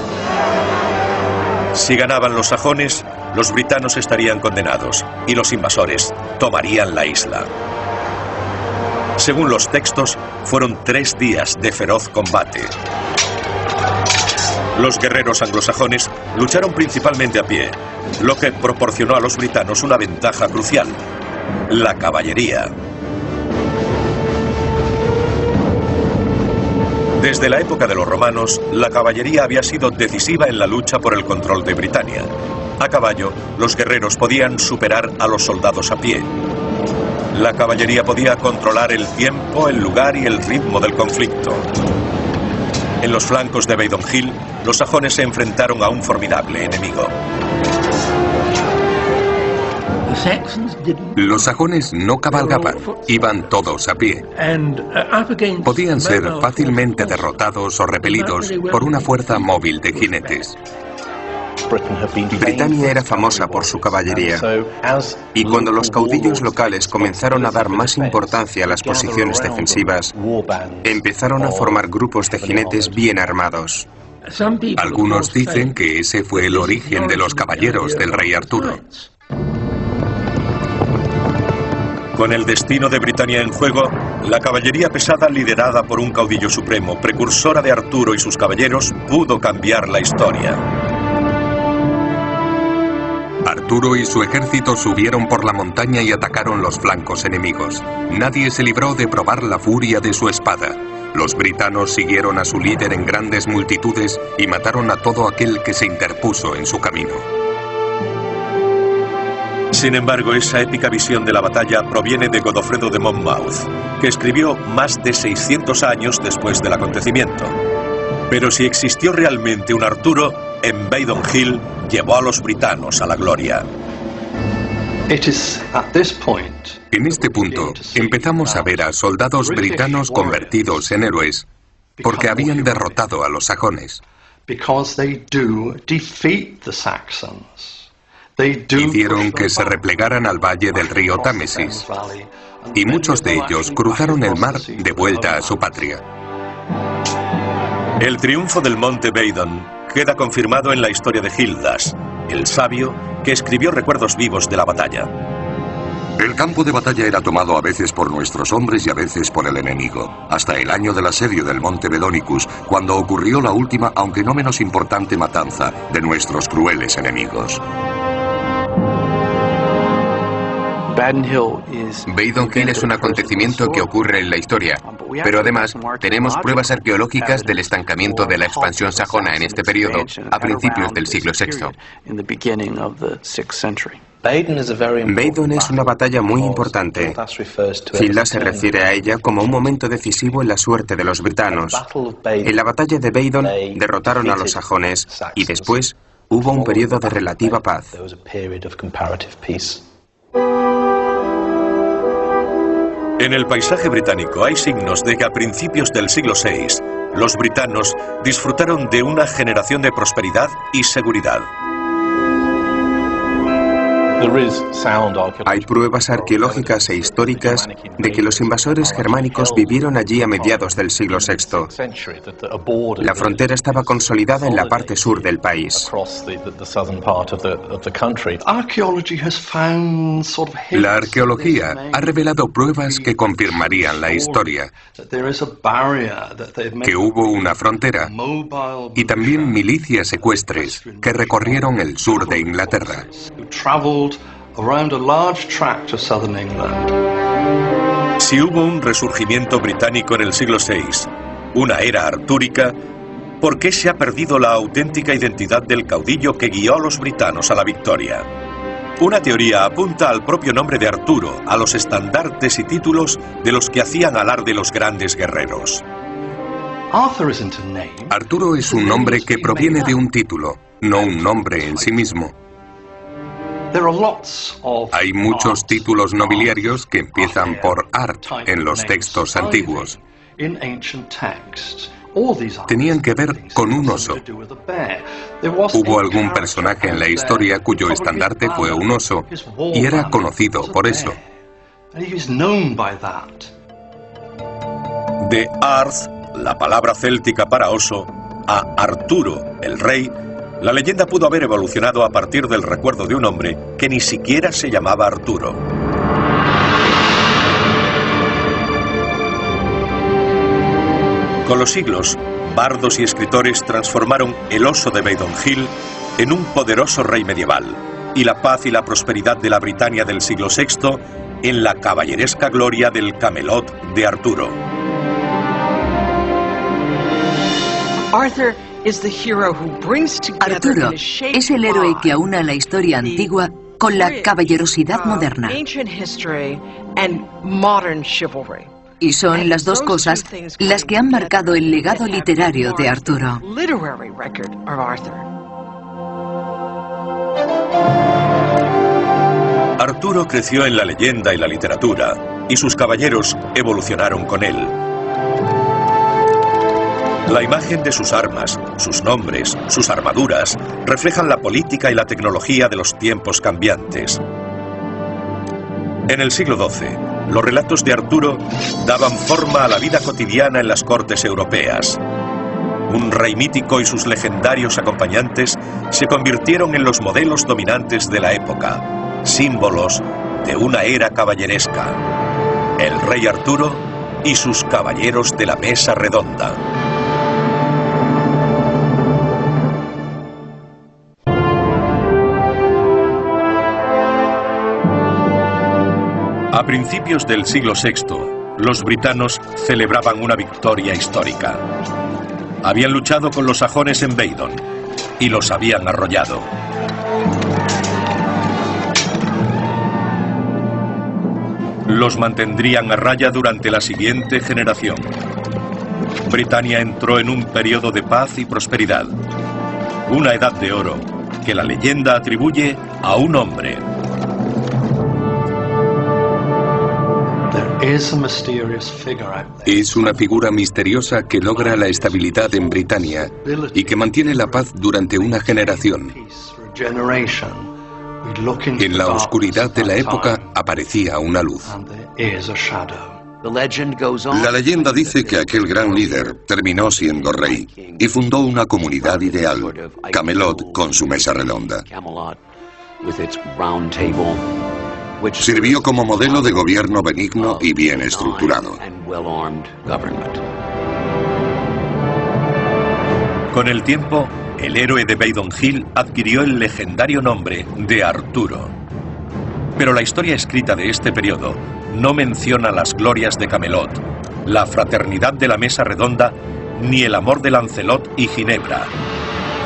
Si ganaban los sajones, los britanos estarían condenados y los invasores tomarían la isla. Según los textos, fueron 3 días de feroz combate. Los guerreros anglosajones lucharon principalmente a pie, lo que proporcionó a los britanos una ventaja crucial: la caballería. Desde la época de los romanos, la caballería había sido decisiva en la lucha por el control de Britania. A caballo, los guerreros podían superar a los soldados a pie. La caballería podía controlar el tiempo, el lugar y el ritmo del conflicto. En los flancos de Badon Hill, los sajones se enfrentaron a un formidable enemigo. Los sajones no cabalgaban, iban todos a pie. Podían ser fácilmente derrotados o repelidos por una fuerza móvil de jinetes. Britania era famosa por su caballería, y cuando los caudillos locales comenzaron a dar más importancia a las posiciones defensivas, empezaron a formar grupos de jinetes bien armados. Algunos dicen que ese fue el origen de los caballeros del rey Arturo. Con el destino de Britania en juego, la caballería pesada liderada por un caudillo supremo, precursora de Arturo y sus caballeros, pudo cambiar la historia. Arturo y su ejército subieron por la montaña y atacaron los flancos enemigos. Nadie se libró de probar la furia de su espada. Los britanos siguieron a su líder en grandes multitudes y mataron a todo aquel que se interpuso en su camino. Sin embargo, esa épica visión de la batalla proviene de Godofredo de Monmouth, que escribió más de 600 años después del acontecimiento. Pero si existió realmente un Arturo, en Badon Hill llevó a los britanos a la gloria. En este punto, empezamos a ver a soldados britanos convertidos en héroes porque habían derrotado a los sajones. Hicieron que se replegaran al valle del río Támesis, y muchos de ellos cruzaron el mar de vuelta a su patria. El triunfo del monte Badon queda confirmado en la historia de Gildas, el sabio que escribió recuerdos vivos de la batalla. El campo de batalla era tomado a veces por nuestros hombres y a veces por el enemigo, hasta el año del asedio del monte Bedonicus, cuando ocurrió la última, aunque no menos importante, matanza de nuestros crueles enemigos. Badon Hill es un acontecimiento que ocurre en la historia, pero además tenemos pruebas arqueológicas del estancamiento de la expansión sajona en este periodo, a principios del siglo VI. Badon es una batalla muy importante. Gildas se refiere a ella como un momento decisivo en la suerte de los britanos. En la batalla de Badon derrotaron a los sajones y después hubo un periodo de relativa paz. En el paisaje británico hay signos de que a principios del siglo VI, los britanos disfrutaron de una generación de prosperidad y seguridad. Hay pruebas arqueológicas e históricas de que los invasores germánicos vivieron allí a mediados del siglo VI. La frontera estaba consolidada en la parte sur del país. La arqueología ha revelado pruebas que confirmarían la historia, que hubo una frontera y también milicias ecuestres que recorrieron el sur de Inglaterra. Si hubo un resurgimiento británico en el siglo VI, una era artúrica, ¿por qué se ha perdido la auténtica identidad del caudillo que guió a los britanos a la victoria? Una teoría apunta al propio nombre de Arturo, a los estandartes y títulos de los que hacían alarde los grandes guerreros. Arturo es un nombre que proviene de un título, no un nombre en sí mismo. Hay muchos títulos nobiliarios que empiezan por Art en los textos antiguos. Tenían que ver con un oso. Hubo algún personaje en la historia cuyo estandarte fue un oso y era conocido por eso. De Arth, la palabra céltica para oso, a Arturo, el rey, la leyenda pudo haber evolucionado a partir del recuerdo de un hombre que ni siquiera se llamaba Arturo. Con los siglos, bardos y escritores transformaron el oso de Badon Hill en un poderoso rey medieval, y la paz y la prosperidad de la Britania del siglo VI en la caballeresca gloria del Camelot de Arturo. Arturo es el héroe que aúna la historia antigua con la caballerosidad moderna. Y son las dos cosas las que han marcado el legado literario de Arturo. Arturo creció en la leyenda y la literatura, y sus caballeros evolucionaron con él. La imagen de sus armas, sus nombres, sus armaduras, reflejan la política y la tecnología de los tiempos cambiantes. En el siglo XII, los relatos de Arturo daban forma a la vida cotidiana en las cortes europeas. Un rey mítico y sus legendarios acompañantes se convirtieron en los modelos dominantes de la época, símbolos de una era caballeresca. El rey Arturo y sus caballeros de la mesa redonda. A principios del siglo VI, los britanos celebraban una victoria histórica. Habían luchado con los sajones en Weydon y los habían arrollado. Los mantendrían a raya durante la siguiente generación. Britania entró en un periodo de paz y prosperidad, una edad de oro que la leyenda atribuye a un hombre. Es una figura misteriosa que logra la estabilidad en Britania y que mantiene la paz durante una generación. En la oscuridad de la época aparecía una luz. La leyenda dice que aquel gran líder terminó siendo rey y fundó una comunidad ideal, Camelot, con su mesa redonda. Sirvió como modelo de gobierno benigno y bien estructurado. Con el tiempo, el héroe de Weydon Hill adquirió el legendario nombre de Arturo. Pero la historia escrita de este periodo no menciona las glorias de Camelot, la fraternidad de la mesa redonda, ni el amor de Lancelot y Ginebra,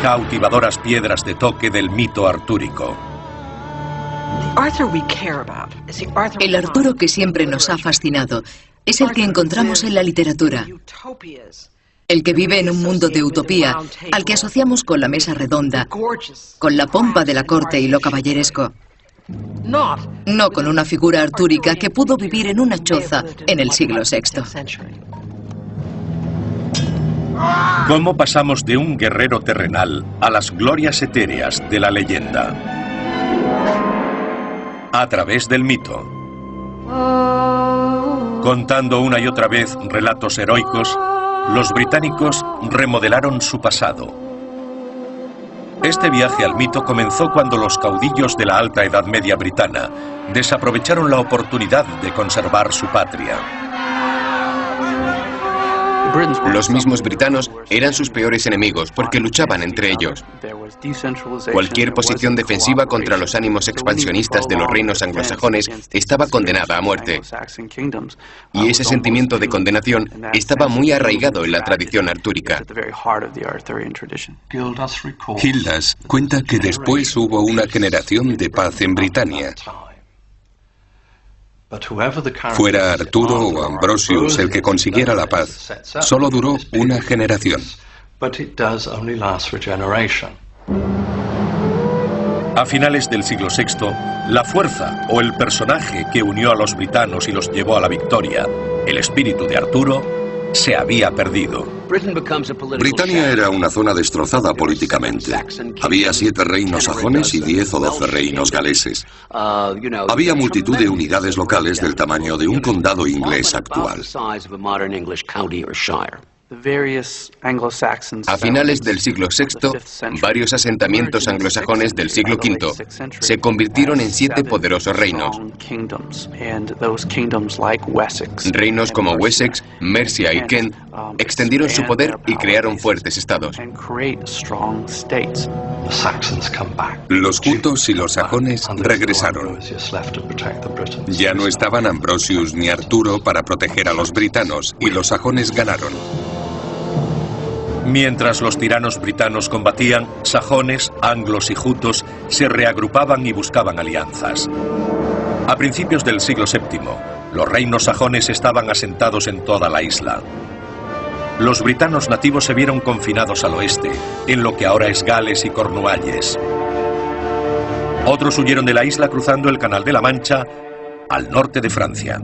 cautivadoras piedras de toque del mito artúrico. El Arturo que siempre nos ha fascinado es el que encontramos en la literatura. El que vive en un mundo de utopía, al que asociamos con la mesa redonda, con la pompa de la corte y lo caballeresco. No con una figura artúrica que pudo vivir en una choza en el siglo VI. ¿Cómo pasamos de un guerrero terrenal a las glorias etéreas de la leyenda? A través del mito. Contando una y otra vez relatos heroicos, los británicos remodelaron su pasado. Este viaje al mito comenzó cuando los caudillos de la Alta Edad Media britana desaprovecharon la oportunidad de conservar su patria. Los mismos britanos eran sus peores enemigos porque luchaban entre ellos. Cualquier posición defensiva contra los ánimos expansionistas de los reinos anglosajones estaba condenada a muerte. Y ese sentimiento de condenación estaba muy arraigado en la tradición artúrica. Gildas cuenta que después hubo una generación de paz en Britania. Fuera Arturo o Ambrosius el que consiguiera la paz, solo duró una generación. A finales del siglo VI, la fuerza o el personaje que unió a los britanos y los llevó a la victoria, el espíritu de Arturo, se había perdido. Britania era una zona destrozada políticamente. Había 7 reinos sajones y 10 o 12 reinos galeses. Había multitud de unidades locales del tamaño de un condado inglés actual. A finales del siglo VI, varios asentamientos anglosajones del siglo V se convirtieron en 7 poderosos reinos. Reinos como Wessex, Mercia y Kent extendieron su poder y crearon fuertes estados. Los jutos y los sajones regresaron. Ya no estaban Ambrosius ni Arturo para proteger a los britanos y los sajones ganaron. Mientras los tiranos britanos combatían, sajones, anglos y jutos se reagrupaban y buscaban alianzas. A principios del siglo VII, los reinos sajones estaban asentados en toda la isla. Los britanos nativos se vieron confinados al oeste, en lo que ahora es Gales y Cornualles. Otros huyeron de la isla cruzando el Canal de la Mancha al norte de Francia.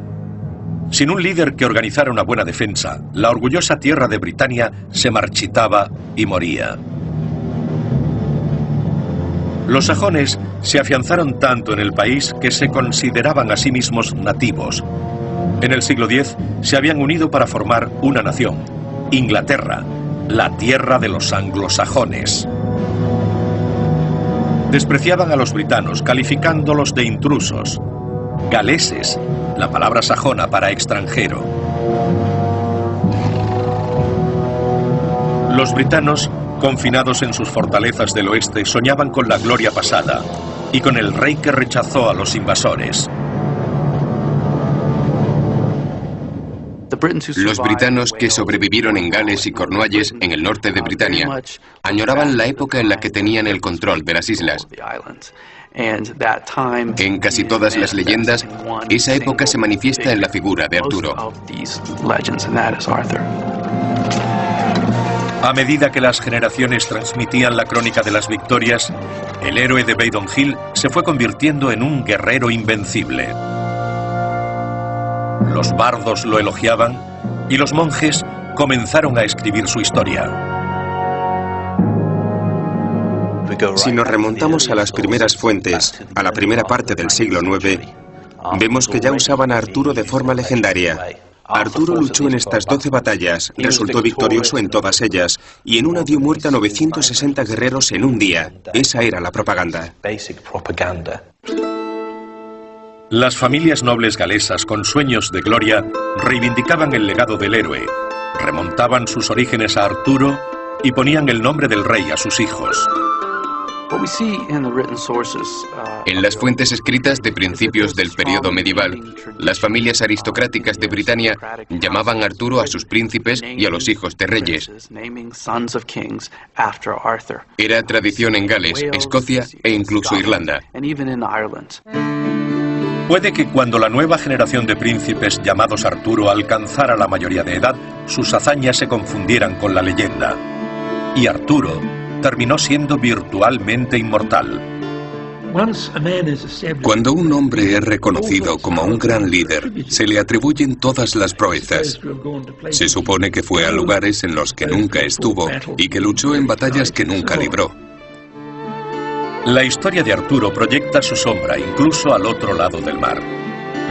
Sin un líder que organizara una buena defensa, la orgullosa tierra de Britania se marchitaba y moría. Los sajones se afianzaron tanto en el país que se consideraban a sí mismos nativos. En el siglo X se habían unido para formar una nación, Inglaterra, la tierra de los anglosajones. Despreciaban a los britanos, calificándolos de intrusos. Galeses, la palabra sajona para extranjero. Los britanos, confinados en sus fortalezas del oeste, soñaban con la gloria pasada y con el rey que rechazó a los invasores. Los britanos que sobrevivieron en Gales y Cornualles, en el norte de Britania, añoraban la época en la que tenían el control de las islas. En casi todas las leyendas, esa época se manifiesta en la figura de Arturo. A medida que las generaciones transmitían la crónica de las victorias, el héroe de Badon Hill se fue convirtiendo en un guerrero invencible. Los bardos lo elogiaban y los monjes comenzaron a escribir su historia. Si nos remontamos a las primeras fuentes, a la primera parte del siglo IX, vemos que ya usaban a Arturo de forma legendaria. Arturo luchó en estas 12 batallas, resultó victorioso en todas ellas, y en una dio muerte a 960 guerreros en un día. Esa era la propaganda. Las familias nobles galesas con sueños de gloria reivindicaban el legado del héroe, remontaban sus orígenes a Arturo y ponían el nombre del rey a sus hijos. En las fuentes escritas de principios del periodo medieval, las familias aristocráticas de Britania llamaban a Arturo a sus príncipes y a los hijos de reyes. Era tradición en Gales, Escocia e incluso Irlanda. Puede que cuando la nueva generación de príncipes llamados Arturo alcanzara la mayoría de edad, sus hazañas se confundieran con la leyenda. Y Arturo terminó siendo virtualmente inmortal. Cuando un hombre es reconocido como un gran líder, se le atribuyen todas las proezas. Se supone que fue a lugares en los que nunca estuvo y que luchó en batallas que nunca libró. La historia de Arturo proyecta su sombra incluso al otro lado del mar.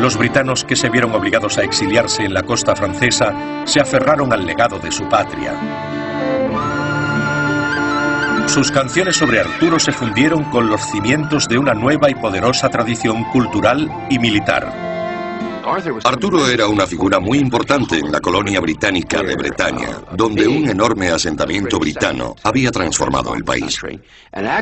Los britanos que se vieron obligados a exiliarse en la costa francesa se aferraron al legado de su patria. Sus canciones sobre Arturo se fundieron con los cimientos de una nueva y poderosa tradición cultural y militar. Arturo era una figura muy importante en la colonia británica de Bretaña, donde un enorme asentamiento britano había transformado el país.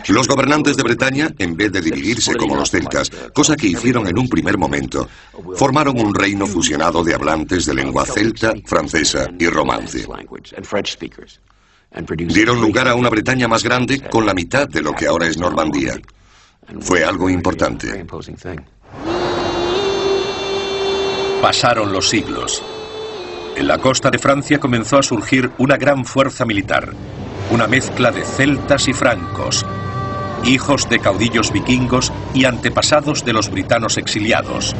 Los gobernantes de Bretaña, en vez de dividirse como los celtas, cosa que hicieron en un primer momento, formaron un reino fusionado de hablantes de lengua celta, francesa y romance. Dieron lugar a una Bretaña más grande con la mitad de lo que ahora es Normandía. Fue algo importante. Pasaron los siglos. En la costa de Francia comenzó a surgir una gran fuerza militar, una mezcla de celtas y francos, hijos de caudillos vikingos y antepasados de los britanos exiliados,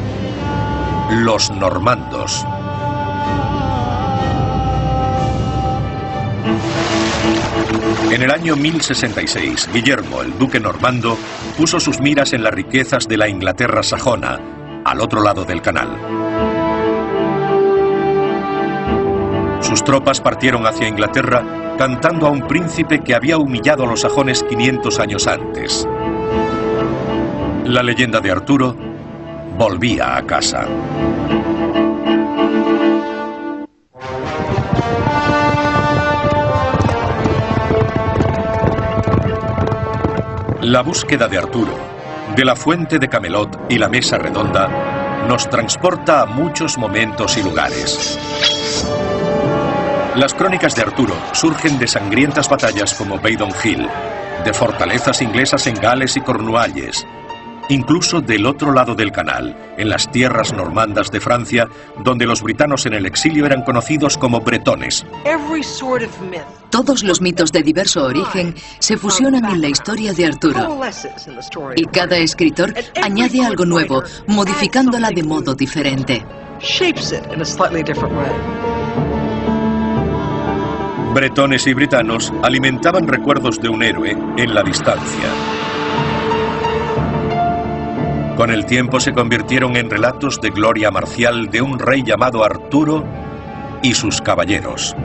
los normandos. En el año 1066, Guillermo, el duque normando, puso sus miras en las riquezas de la Inglaterra sajona, al otro lado del canal. Sus tropas partieron hacia Inglaterra cantando a un príncipe que había humillado a los sajones 500 años antes. La leyenda de Arturo volvía a casa. La búsqueda de Arturo, de la fuente de Camelot y la mesa redonda, nos transporta a muchos momentos y lugares. Las crónicas de Arturo surgen de sangrientas batallas como Badon Hill, de fortalezas inglesas en Gales y Cornualles, incluso del otro lado del canal, en las tierras normandas de Francia, donde los britanos en el exilio eran conocidos como bretones. Todos los mitos de diverso origen se fusionan en la historia de Arturo. Y cada escritor añade algo nuevo, modificándola de modo diferente. Bretones y britanos alimentaban recuerdos de un héroe en la distancia. Con el tiempo se convirtieron en relatos de gloria marcial de un rey llamado Arturo y sus caballeros.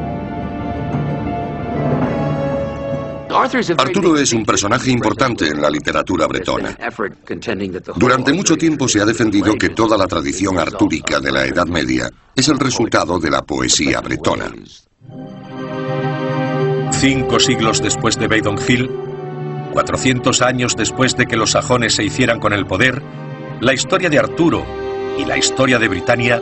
Arturo es un personaje importante en la literatura bretona. Durante mucho tiempo se ha defendido que toda la tradición artúrica de la Edad Media es el resultado de la poesía bretona. 5 siglos después de Badon Hill, 400 años después de que los sajones se hicieran con el poder, la historia de Arturo y la historia de Britania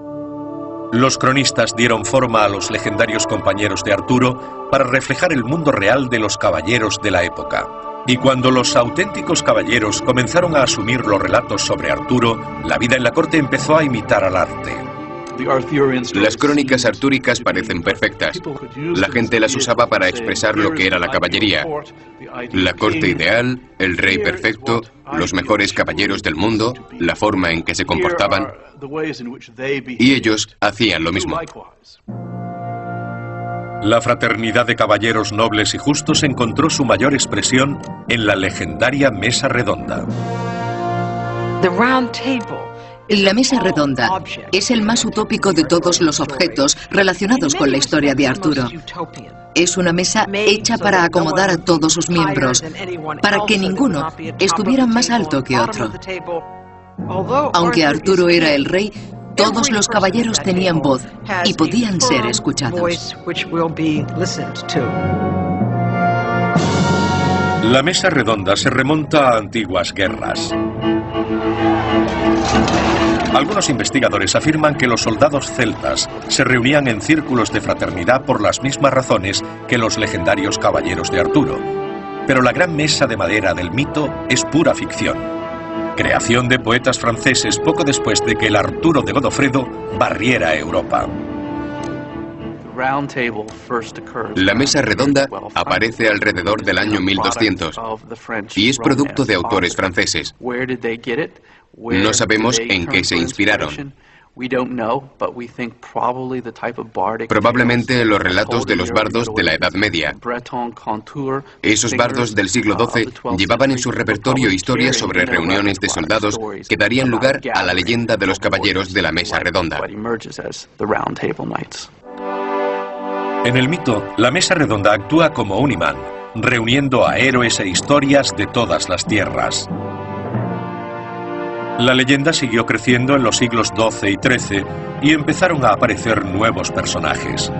Los cronistas dieron forma a los legendarios compañeros de Arturo para reflejar el mundo real de los caballeros de la época. Y cuando los auténticos caballeros comenzaron a asumir los relatos sobre Arturo, la vida en la corte empezó a imitar al arte. Las crónicas artúricas parecen perfectas. La gente las usaba para expresar lo que era la caballería. La corte ideal, el rey perfecto, los mejores caballeros del mundo, la forma en que se comportaban. Y ellos hacían lo mismo. La fraternidad de caballeros nobles y justos encontró su mayor expresión en la legendaria Mesa Redonda. La mesa redonda es el más utópico de todos los objetos relacionados con la historia de Arturo. Es una mesa hecha para acomodar a todos sus miembros, para que ninguno estuviera más alto que otro. Aunque Arturo era el rey, todos los caballeros tenían voz y podían ser escuchados. La mesa redonda se remonta a antiguas guerras. Algunos investigadores afirman que los soldados celtas se reunían en círculos de fraternidad por las mismas razones que los legendarios caballeros de Arturo. Pero la gran mesa de madera del mito es pura ficción. Creación de poetas franceses poco después de que el Arturo de Godofredo barriera Europa. La mesa redonda aparece alrededor del año 1200 y es producto de autores franceses. No sabemos en qué se inspiraron. Probablemente los relatos de los bardos de la Edad Media. Esos bardos del siglo XII llevaban en su repertorio historias sobre reuniones de soldados que darían lugar a la leyenda de los caballeros de la Mesa Redonda. En el mito, la Mesa Redonda actúa como un imán, reuniendo a héroes e historias de todas las tierras. La leyenda siguió creciendo en los siglos XII y XIII y empezaron a aparecer nuevos personajes.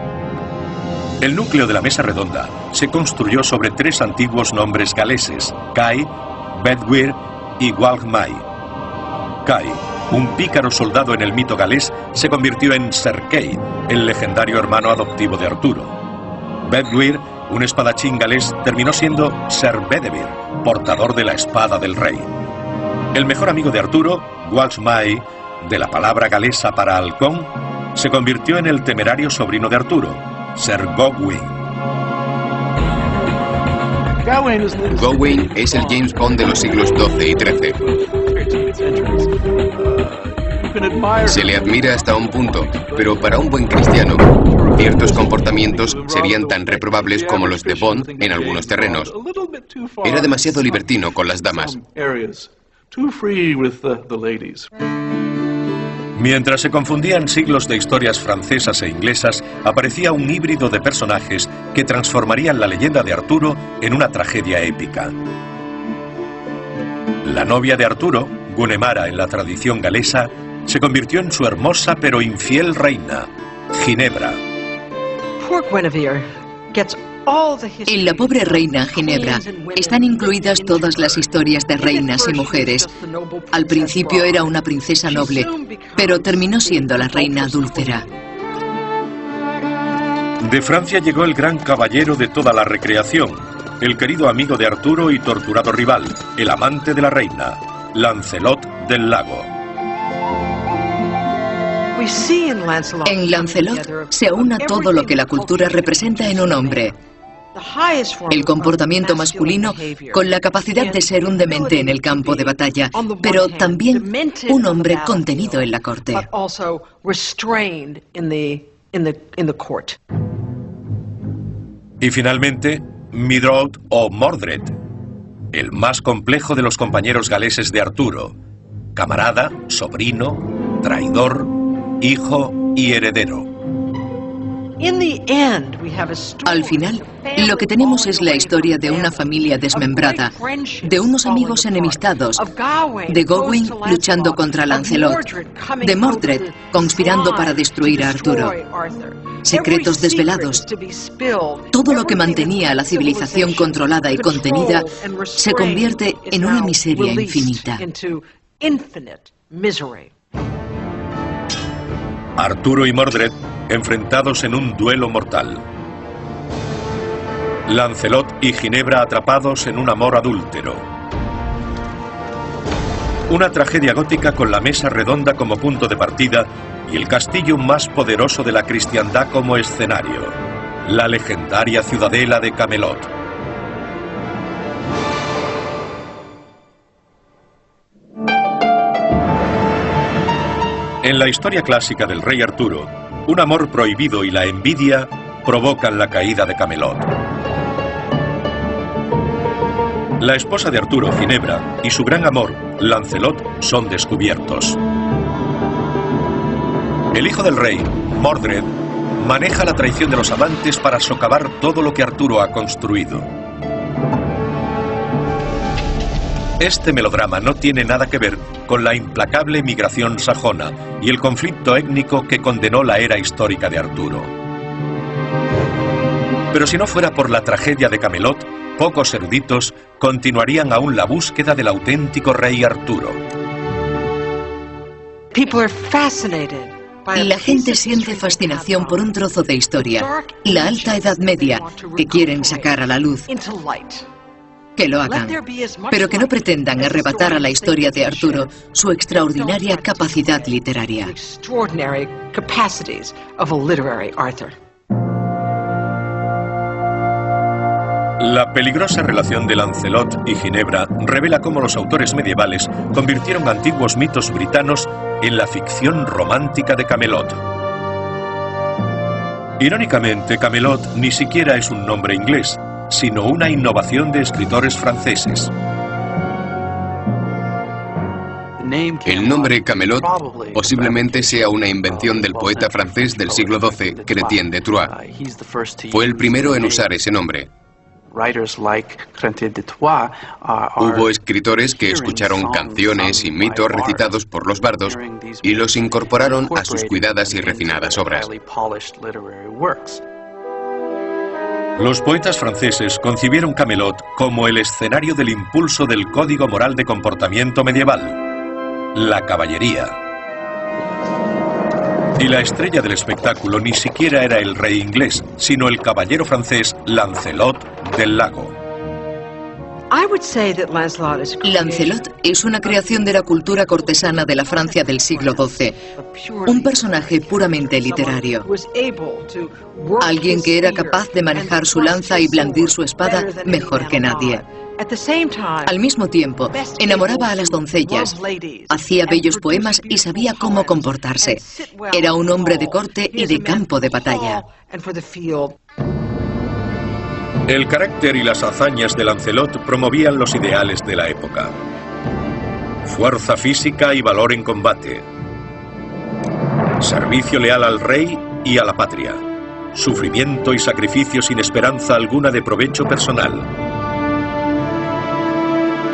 El núcleo de la Mesa Redonda se construyó sobre tres antiguos nombres galeses, Cai, Bedwyr y Gwalchmai. Cai, un pícaro soldado en el mito galés, se convirtió en Ser Kay, el legendario hermano adoptivo de Arturo. Bedwyr, un espadachín galés, terminó siendo Ser Bedivere, portador de la espada del rey. El mejor amigo de Arturo, Gwalchmai, de la palabra galesa para halcón, se convirtió en el temerario sobrino de Arturo, Ser Gawain. Gawain es el James Bond de los siglos XII y XIII. Se le admira hasta un punto, pero para un buen cristiano, ciertos comportamientos serían tan reprobables como los de Bond en algunos terrenos. Era demasiado libertino con las damas. Mientras se confundían siglos de historias francesas e inglesas, aparecía un híbrido de personajes que transformarían la leyenda de Arturo en una tragedia épica. La novia de Arturo, Gunemara en la tradición galesa, se convirtió en su hermosa pero infiel reina, Ginebra. En la pobre reina Ginebra están incluidas todas las historias de reinas y mujeres. Al principio era una princesa noble, pero terminó siendo la reina adúltera. De Francia llegó el gran caballero de toda la recreación, el querido amigo de Arturo y torturado rival, el amante de la reina, Lancelot del Lago. En Lancelot se aúna todo lo que la cultura representa en un hombre. El comportamiento masculino con la capacidad de ser un demente en el campo de batalla, pero también un hombre contenido en la corte. Y finalmente, Midrod o Mordred, el más complejo de los compañeros galeses de Arturo, camarada, sobrino, traidor, hijo y heredero. Al final, lo que tenemos es la historia de una familia desmembrada, de unos amigos enemistados, de Gawain luchando contra Lancelot, de Mordred conspirando para destruir a Arturo. Secretos desvelados. Todo lo que mantenía a la civilización controlada y contenida se convierte en una miseria infinita. Arturo y Mordred enfrentados en un duelo mortal. Lancelot y Ginebra atrapados en un amor adúltero. Una tragedia gótica con la mesa redonda como punto de partida y el castillo más poderoso de la cristiandad como escenario, la legendaria ciudadela de Camelot. En la historia clásica del rey Arturo, un amor prohibido y la envidia provocan la caída de Camelot. La esposa de Arturo, Ginebra, y su gran amor, Lancelot, son descubiertos. El hijo del rey, Mordred, maneja la traición de los amantes para socavar todo lo que Arturo ha construido. Este melodrama no tiene nada que ver con la implacable migración sajona y el conflicto étnico que condenó la era histórica de Arturo. Pero si no fuera por la tragedia de Camelot, pocos eruditos continuarían aún la búsqueda del auténtico rey Arturo. La gente siente fascinación por un trozo de historia, la Alta Edad Media, que quieren sacar a la luz. Que lo hagan, pero que no pretendan arrebatar a la historia de Arturo su extraordinaria capacidad literaria. La peligrosa relación de Lancelot y Ginebra revela cómo los autores medievales convirtieron antiguos mitos britanos en la ficción romántica de Camelot. Irónicamente, Camelot ni siquiera es un nombre inglés, sino una innovación de escritores franceses. El nombre Camelot posiblemente sea una invención del poeta francés del siglo XII, Chrétien de Troyes. Fue el primero en usar ese nombre. Hubo escritores que escucharon canciones y mitos recitados por los bardos y los incorporaron a sus cuidadas y refinadas obras. Los poetas franceses concibieron Camelot como el escenario del impulso del código moral de comportamiento medieval, la caballería. Y la estrella del espectáculo ni siquiera era el rey inglés, sino el caballero francés Lancelot del Lago. Lancelot es una creación de la cultura cortesana de la Francia del siglo XII, un personaje puramente literario. Alguien que era capaz de manejar su lanza y blandir su espada mejor que nadie. Al mismo tiempo, enamoraba a las doncellas, hacía bellos poemas y sabía cómo comportarse. Era un hombre de corte y de campo de batalla. El carácter y las hazañas de Lancelot promovían los ideales de la época. Fuerza física y valor en combate. Servicio leal al rey y a la patria. Sufrimiento y sacrificio sin esperanza alguna de provecho personal.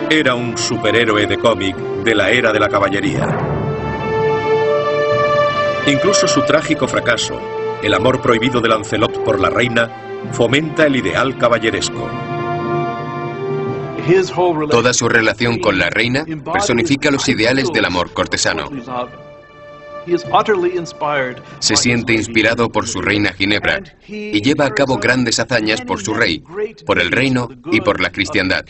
Era un superhéroe de cómic de la era de la caballería. Incluso su trágico fracaso, el amor prohibido de Lancelot por la reina, fomenta el ideal caballeresco. Toda su relación con la reina personifica los ideales del amor cortesano. Se siente inspirado por su reina Ginebra y lleva a cabo grandes hazañas por su rey, por el reino y por la cristiandad.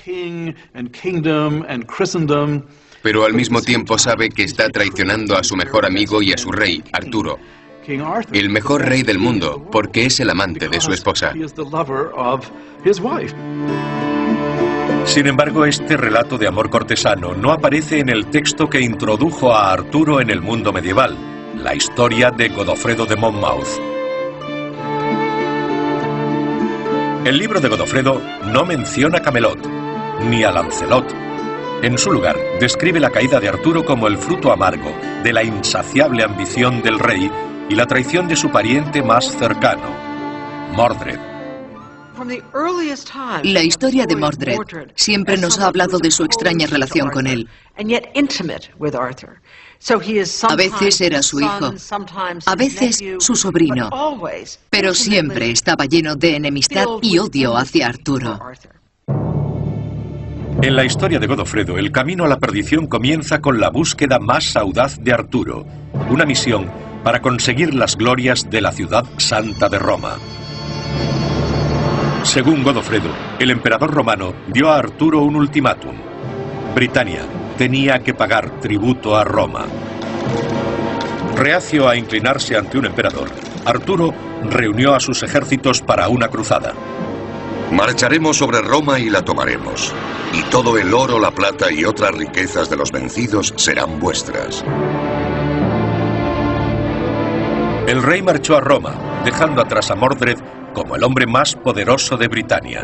Pero al mismo tiempo sabe que está traicionando a su mejor amigo y a su rey, Arturo, el mejor rey del mundo, porque es el amante de su esposa. Sin embargo, este relato de amor cortesano no aparece en el texto que introdujo a Arturo en el mundo medieval, la historia de Godofredo de Monmouth. El libro de Godofredo no menciona a Camelot, ni a Lancelot. En su lugar, describe la caída de Arturo como el fruto amargo de la insaciable ambición del rey y la traición de su pariente más cercano, Mordred. La historia de Mordred siempre nos ha hablado de su extraña relación con él. A veces era su hijo, a veces su sobrino, pero siempre estaba lleno de enemistad y odio hacia Arturo. En la historia de Godofredo, el camino a la perdición comienza con la búsqueda más audaz de Arturo, una misión para conseguir las glorias de la ciudad santa de Roma. Según Godofredo, el emperador romano dio a Arturo un ultimátum. Britania tenía que pagar tributo a Roma. Reacio a inclinarse ante un emperador, Arturo reunió a sus ejércitos para una cruzada. Marcharemos sobre Roma y la tomaremos. Y todo el oro, la plata y otras riquezas de los vencidos serán vuestras. El rey marchó a Roma, dejando atrás a Mordred como el hombre más poderoso de Britania.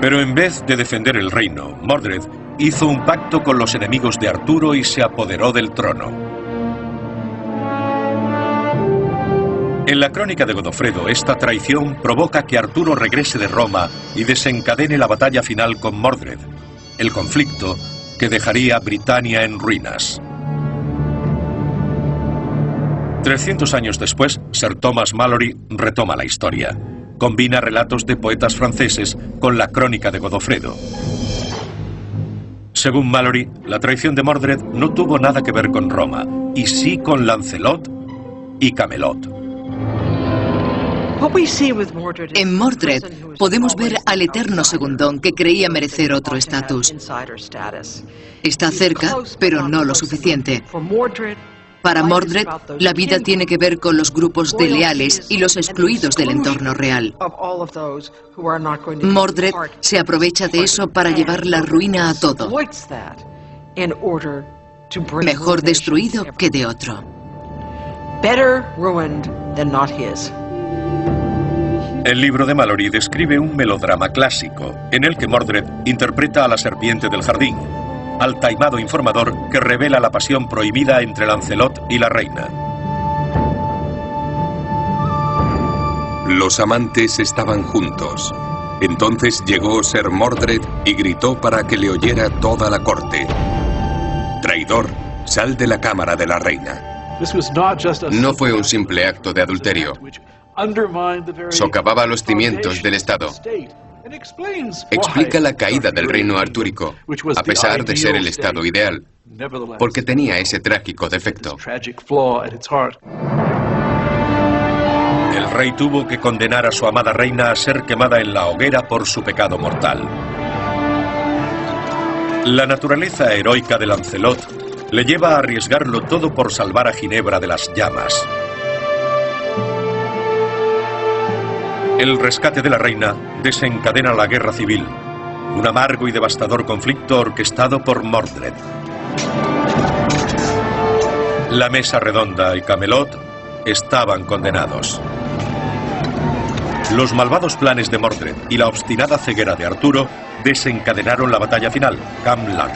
Pero en vez de defender el reino, Mordred hizo un pacto con los enemigos de Arturo y se apoderó del trono. En la crónica de Godofredo, esta traición provoca que Arturo regrese de Roma y desencadene la batalla final con Mordred, el conflicto que dejaría Britania en ruinas. 300 años después, Sir Thomas Malory retoma la historia. Combina relatos de poetas franceses con la crónica de Godofredo. Según Malory, la traición de Mordred no tuvo nada que ver con Roma, y sí con Lancelot y Camelot. En Mordred podemos ver al eterno segundón que creía merecer otro estatus. Está cerca, pero no lo suficiente. Para Mordred, la vida tiene que ver con los grupos de leales y los excluidos del entorno real. Mordred se aprovecha de eso para llevar la ruina a todo. Mejor destruido que de otro. El libro de Malory describe un melodrama clásico, en el que Mordred interpreta a la serpiente del jardín, al taimado informador que revela la pasión prohibida entre Lancelot y la reina. Los amantes estaban juntos. Entonces llegó Ser Mordred y gritó para que le oyera toda la corte: «Traidor, sal de la cámara de la reina». No fue un simple acto de adulterio. Socavaba los cimientos del Estado. Explica la caída del reino artúrico, a pesar de ser el Estado ideal, porque tenía ese trágico defecto. El rey tuvo que condenar a su amada reina a ser quemada en la hoguera por su pecado mortal. La naturaleza heroica de Lancelot le lleva a arriesgarlo todo por salvar a Ginebra de las llamas. El rescate de la reina desencadena la guerra civil, un amargo y devastador conflicto orquestado por Mordred. La mesa redonda y Camelot estaban condenados. Los malvados planes de Mordred y la obstinada ceguera de Arturo desencadenaron la batalla final, Camlan.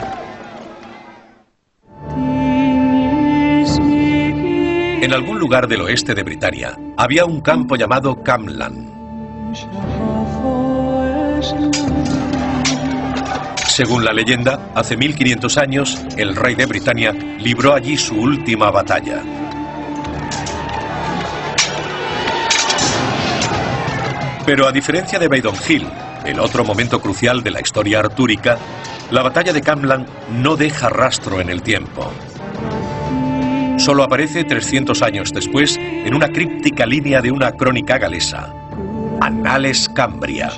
En algún lugar del oeste de Britania había un campo llamado Camlan. Según la leyenda, hace 1500 años, el rey de Britania libró allí su última batalla. Pero a diferencia de Badon Hill, el otro momento crucial de la historia artúrica, la batalla de Camlan no deja rastro en el tiempo. Solo aparece 300 años después en una críptica línea de una crónica galesa. Annales Cambria.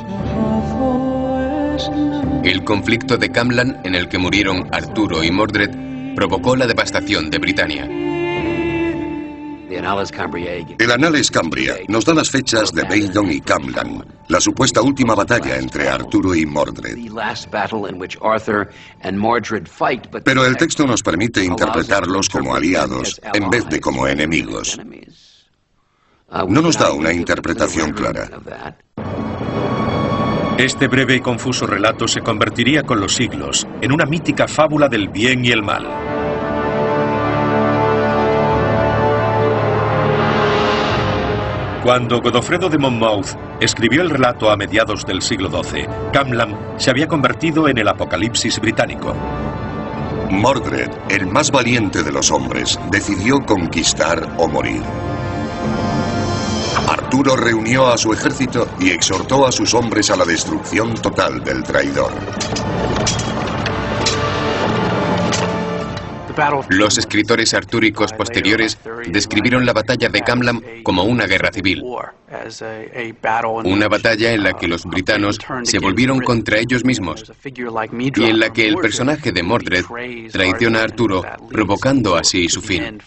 El conflicto de Camlan, en el que murieron Arturo y Mordred, provocó la devastación de Britania. El Annales Cambria nos da las fechas de Badon y Camlan, la supuesta última batalla entre Arturo y Mordred. Pero el texto nos permite interpretarlos como aliados en vez de como enemigos. No nos da una interpretación clara. Este breve y confuso relato se convertiría con los siglos en una mítica fábula del bien y el mal. Cuando Godofredo de Monmouth escribió el relato a mediados del siglo XII, Camlan se había convertido en el apocalipsis británico. Mordred, el más valiente de los hombres, decidió conquistar o morir. Arturo reunió a su ejército y exhortó a sus hombres a la destrucción total del traidor. Los escritores artúricos posteriores describieron la batalla de Camlan como una guerra civil. Una batalla en la que los britanos se volvieron contra ellos mismos y en la que el personaje de Mordred traiciona a Arturo, provocando así su fin.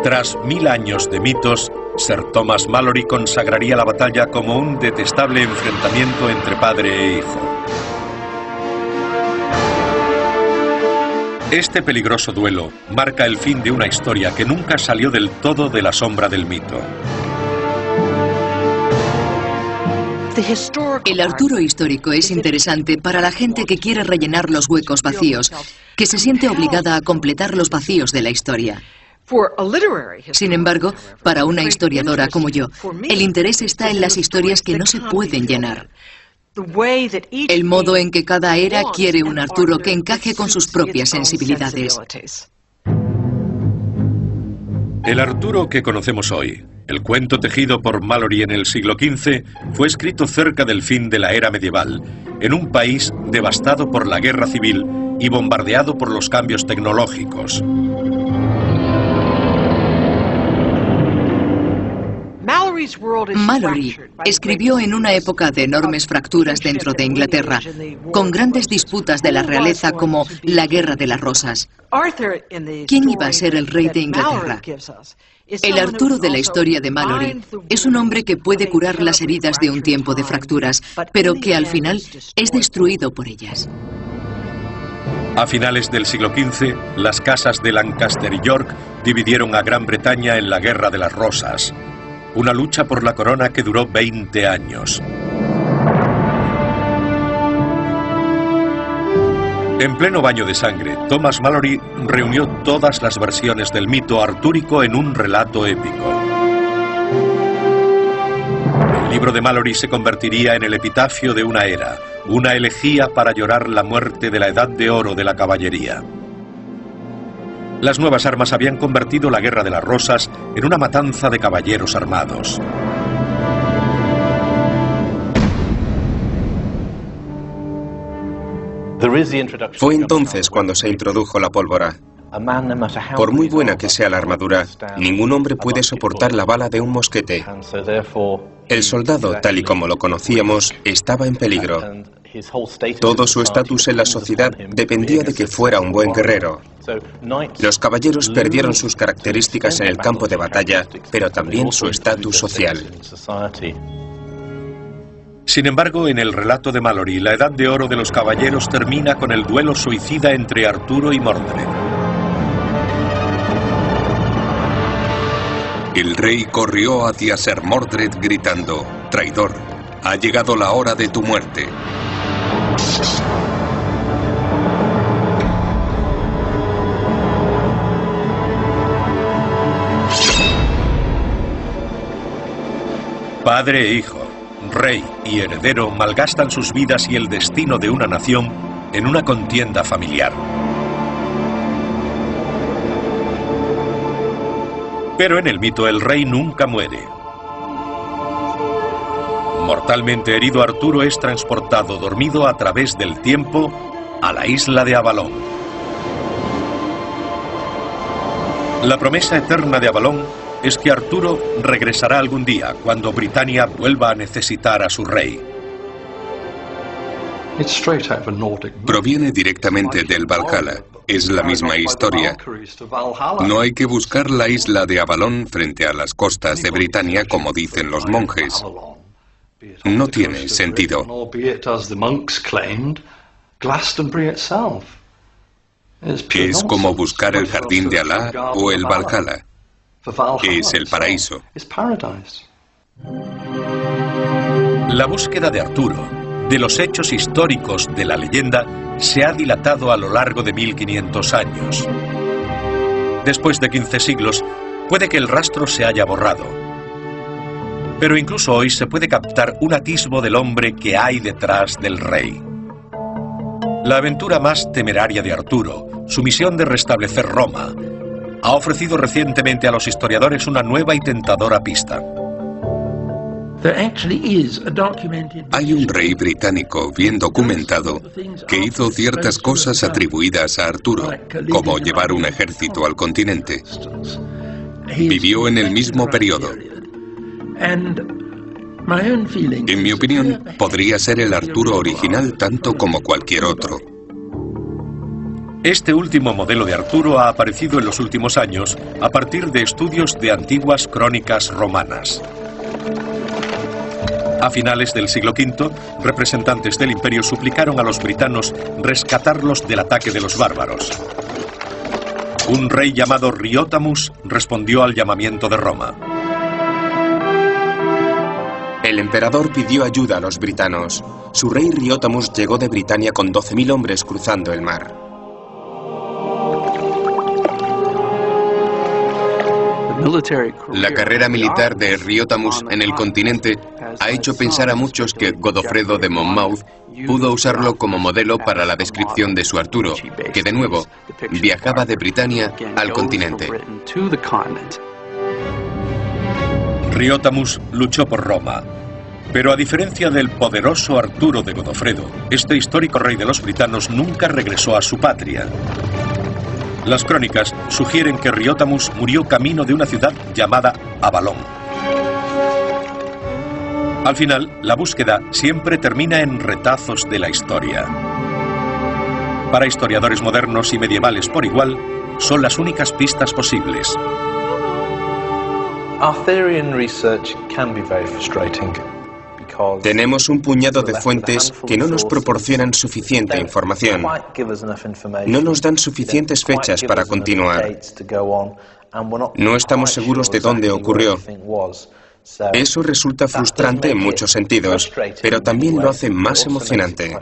Tras 1000 años de mitos, Sir Thomas Malory consagraría la batalla como un detestable enfrentamiento entre padre e hijo. Este peligroso duelo marca el fin de una historia que nunca salió del todo de la sombra del mito. El Arturo histórico es interesante para la gente que quiere rellenar los huecos vacíos, que se siente obligada a completar los vacíos de la historia. Sin embargo, para una historiadora como yo, el interés está en las historias que no se pueden llenar. El modo en que cada era quiere un Arturo que encaje con sus propias sensibilidades. El Arturo que conocemos hoy, el cuento tejido por Malory en el siglo XV, fue escrito cerca del fin de la era medieval, en un país devastado por la guerra civil y bombardeado por los cambios tecnológicos. Malory escribió en una época de enormes fracturas dentro de Inglaterra, con grandes disputas de la realeza como la Guerra de las Rosas. ¿Quién iba a ser el rey de Inglaterra? El Arturo de la historia de Malory es un hombre que puede curar las heridas de un tiempo de fracturas, pero que al final es destruido por ellas. A finales del siglo XV, las casas de Lancaster y York dividieron a Gran Bretaña en la Guerra de las Rosas. Una lucha por la corona que duró 20 años. En pleno baño de sangre, Thomas Malory reunió todas las versiones del mito artúrico en un relato épico. El libro de Malory se convertiría en el epitafio de una era, una elegía para llorar la muerte de la Edad de Oro de la caballería. Las nuevas armas habían convertido la Guerra de las Rosas en una matanza de caballeros armados. Fue entonces cuando se introdujo la pólvora. Por muy buena que sea la armadura, ningún hombre puede soportar la bala de un mosquete. El soldado, tal y como lo conocíamos, estaba en peligro. Todo su estatus en la sociedad dependía de que fuera un buen guerrero. Los caballeros perdieron sus características en el campo de batalla, pero también su estatus social. Sin embargo, en el relato de Malory, la Edad de Oro de los caballeros termina con el duelo suicida entre Arturo y Mordred. El rey corrió hacia Ser Mordred gritando: «Traidor, ha llegado la hora de tu muerte». Padre e hijo, rey y heredero malgastan sus vidas y el destino de una nación en una contienda familiar. Pero en el mito el rey nunca muere. Mortalmente herido, Arturo es transportado dormido a través del tiempo a la isla de Avalon. La promesa eterna de Avalon es que Arturo regresará algún día cuando Britania vuelva a necesitar a su rey. Proviene directamente del Valhalla. Es la misma historia. No hay que buscar la isla de Avalon frente a las costas de Britania como dicen los monjes. No tiene sentido. Es como buscar el jardín de Alá o el Valhalla. Es el paraíso. La búsqueda de Arturo, de los hechos históricos de la leyenda, se ha dilatado a lo largo de 1500 años. Después de 15 siglos, puede que el rastro se haya borrado. Pero incluso hoy se puede captar un atisbo del hombre que hay detrás del rey. La aventura más temeraria de Arturo, su misión de restablecer Roma, ha ofrecido recientemente a los historiadores una nueva y tentadora pista. Hay un rey británico bien documentado que hizo ciertas cosas atribuidas a Arturo, como llevar un ejército al continente. Vivió en el mismo periodo. En mi opinión, podría ser el Arturo original tanto como cualquier otro. Este último modelo de Arturo ha aparecido en los últimos años a partir de estudios de antiguas crónicas romanas. A finales del siglo V, representantes del imperio suplicaron a los britanos rescatarlos del ataque de los bárbaros. Un rey llamado Riotamus respondió al llamamiento de Roma. El emperador pidió ayuda a los britanos. Su rey Riotamus llegó de Britania con 12.000 hombres cruzando el mar. La carrera militar de Riotamus en el continente ha hecho pensar a muchos que Godofredo de Monmouth pudo usarlo como modelo para la descripción de su Arturo, que de nuevo viajaba de Britania al continente. Riotamus luchó por Roma, pero a diferencia del poderoso Arturo de Godofredo, este histórico rey de los britanos nunca regresó a su patria. Las crónicas sugieren que Riotamus murió camino de una ciudad llamada Avalon. Al final, la búsqueda siempre termina en retazos de la historia. Para historiadores modernos y medievales por igual, son las únicas pistas posibles. Tenemos un puñado de fuentes que no nos proporcionan suficiente información. No nos dan suficientes fechas para continuar. No estamos seguros de dónde ocurrió. Eso resulta frustrante en muchos sentidos, pero también lo hace más emocionante.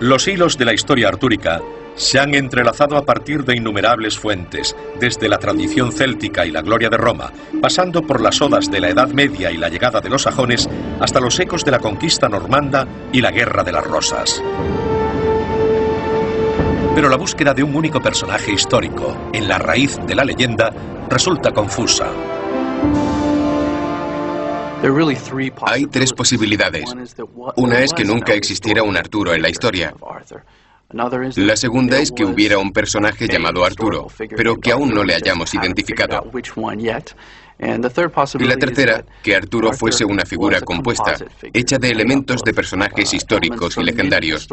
Los hilos de la historia artúrica se han entrelazado a partir de innumerables fuentes, desde la tradición céltica y la gloria de Roma, pasando por las odas de la Edad Media y la llegada de los sajones, hasta los ecos de la conquista normanda y la Guerra de las Rosas. Pero la búsqueda de un único personaje histórico, en la raíz de la leyenda, resulta confusa. Hay tres posibilidades. Una es que nunca existiera un Arturo en la historia. La segunda es que hubiera un personaje llamado Arturo, pero que aún no le hayamos identificado. Y la tercera, que Arturo fuese una figura compuesta, hecha de elementos de personajes históricos y legendarios.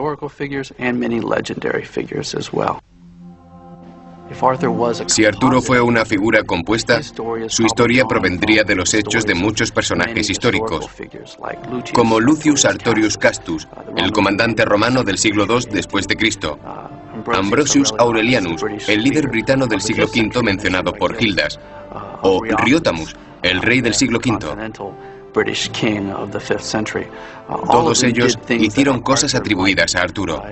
Si Arturo fue una figura compuesta, su historia provendría de los hechos de muchos personajes históricos, como Lucius Artorius Castus, el comandante romano del siglo II después de Cristo, Ambrosius Aurelianus, el líder britano del siglo V mencionado por Gildas, o Riotamus, el rey del siglo V. Todos ellos hicieron cosas atribuidas a Arturo.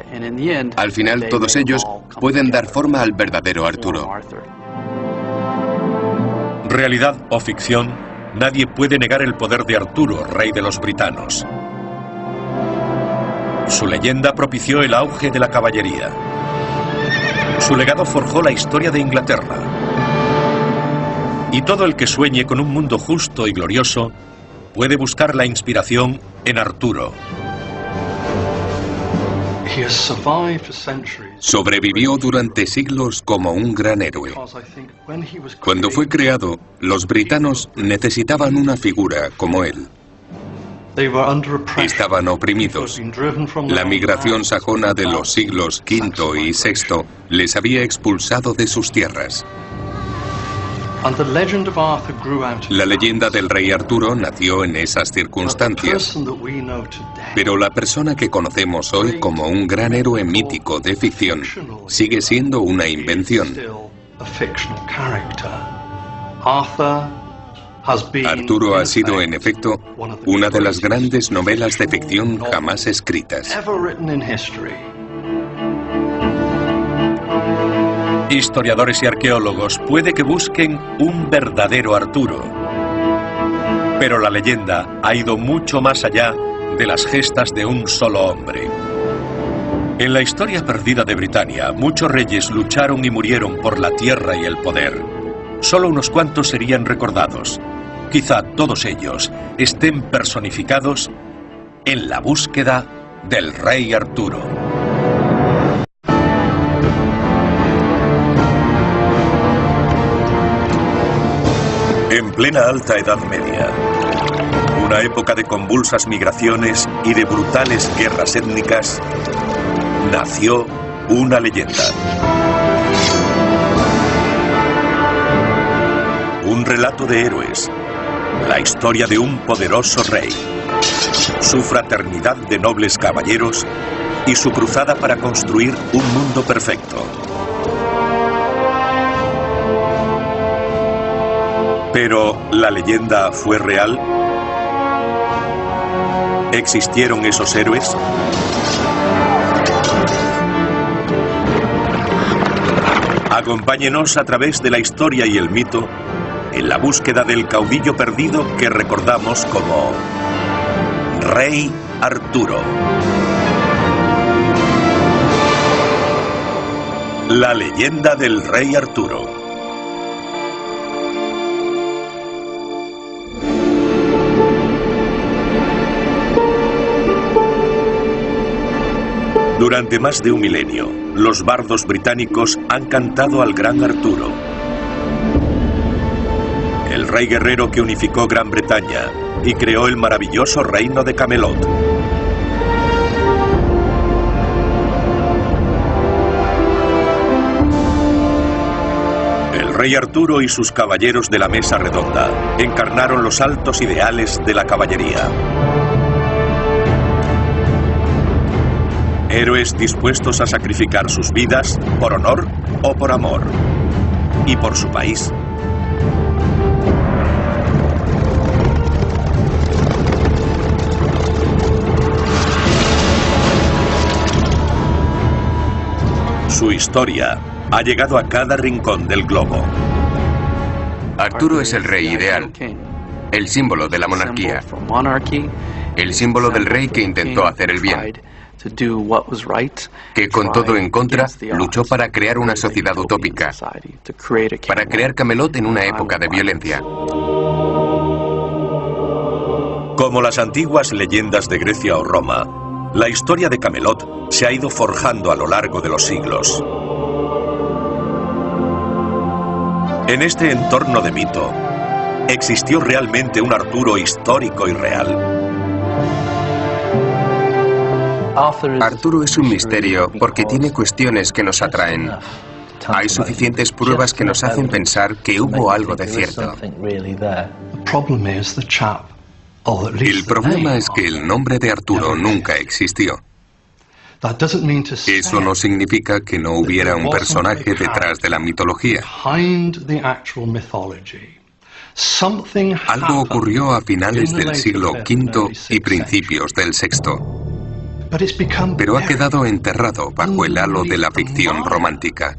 Al final, todos ellos pueden dar forma al verdadero Arturo. Realidad o ficción, nadie puede negar el poder de Arturo, rey de los britanos. Su leyenda propició el auge de la caballería. Su legado forjó la historia de Inglaterra. Y todo el que sueñe con un mundo justo y glorioso puede buscar la inspiración en Arturo. Sobrevivió durante siglos como un gran héroe. Cuando fue creado, los britanos necesitaban una figura como él. Estaban oprimidos. La migración sajona de los siglos V y VI les había expulsado de sus tierras. La leyenda del rey Arturo nació en esas circunstancias, pero la persona que conocemos hoy como un gran héroe mítico de ficción sigue siendo una invención. Arturo ha sido, en efecto, una de las grandes novelas de ficción jamás escritas. Historiadores y arqueólogos puede que busquen un verdadero Arturo, pero la leyenda ha ido mucho más allá de las gestas de un solo hombre. En la historia perdida de Britania, muchos reyes lucharon y murieron por la tierra y el poder. Solo unos cuantos serían recordados. Quizá todos ellos estén personificados en la búsqueda del rey Arturo. En plena Alta Edad Media, una época de convulsas migraciones y de brutales guerras étnicas, nació una leyenda. Un relato de héroes, la historia de un poderoso rey, su fraternidad de nobles caballeros y su cruzada para construir un mundo perfecto. Pero, ¿la leyenda fue real? ¿Existieron esos héroes? Acompáñenos a través de la historia y el mito en la búsqueda del caudillo perdido que recordamos como Rey Arturo. La leyenda del Rey Arturo. Durante más de un milenio, los bardos británicos han cantado al gran Arturo, el rey guerrero que unificó Gran Bretaña y creó el maravilloso reino de Camelot. El rey Arturo y sus caballeros de la Mesa Redonda encarnaron los altos ideales de la caballería. Héroes dispuestos a sacrificar sus vidas por honor o por amor. Y por su país. Su historia ha llegado a cada rincón del globo. Arturo es el rey ideal, el símbolo de la monarquía, el símbolo del rey que intentó hacer el bien, que con todo en contra luchó para crear una sociedad utópica, para crear Camelot en una época de violencia. Como las antiguas leyendas de Grecia o Roma, la historia de Camelot se ha ido forjando a lo largo de los siglos. En este entorno de mito, ¿existió realmente un Arturo histórico y real? Arturo es un misterio porque tiene cuestiones que nos atraen. Hay suficientes pruebas que nos hacen pensar que hubo algo de cierto. El problema es que el nombre de Arturo nunca existió. Eso no significa que no hubiera un personaje detrás de la mitología. Algo ocurrió a finales del siglo V y principios del VI. Pero ha quedado enterrado bajo el halo de la ficción romántica.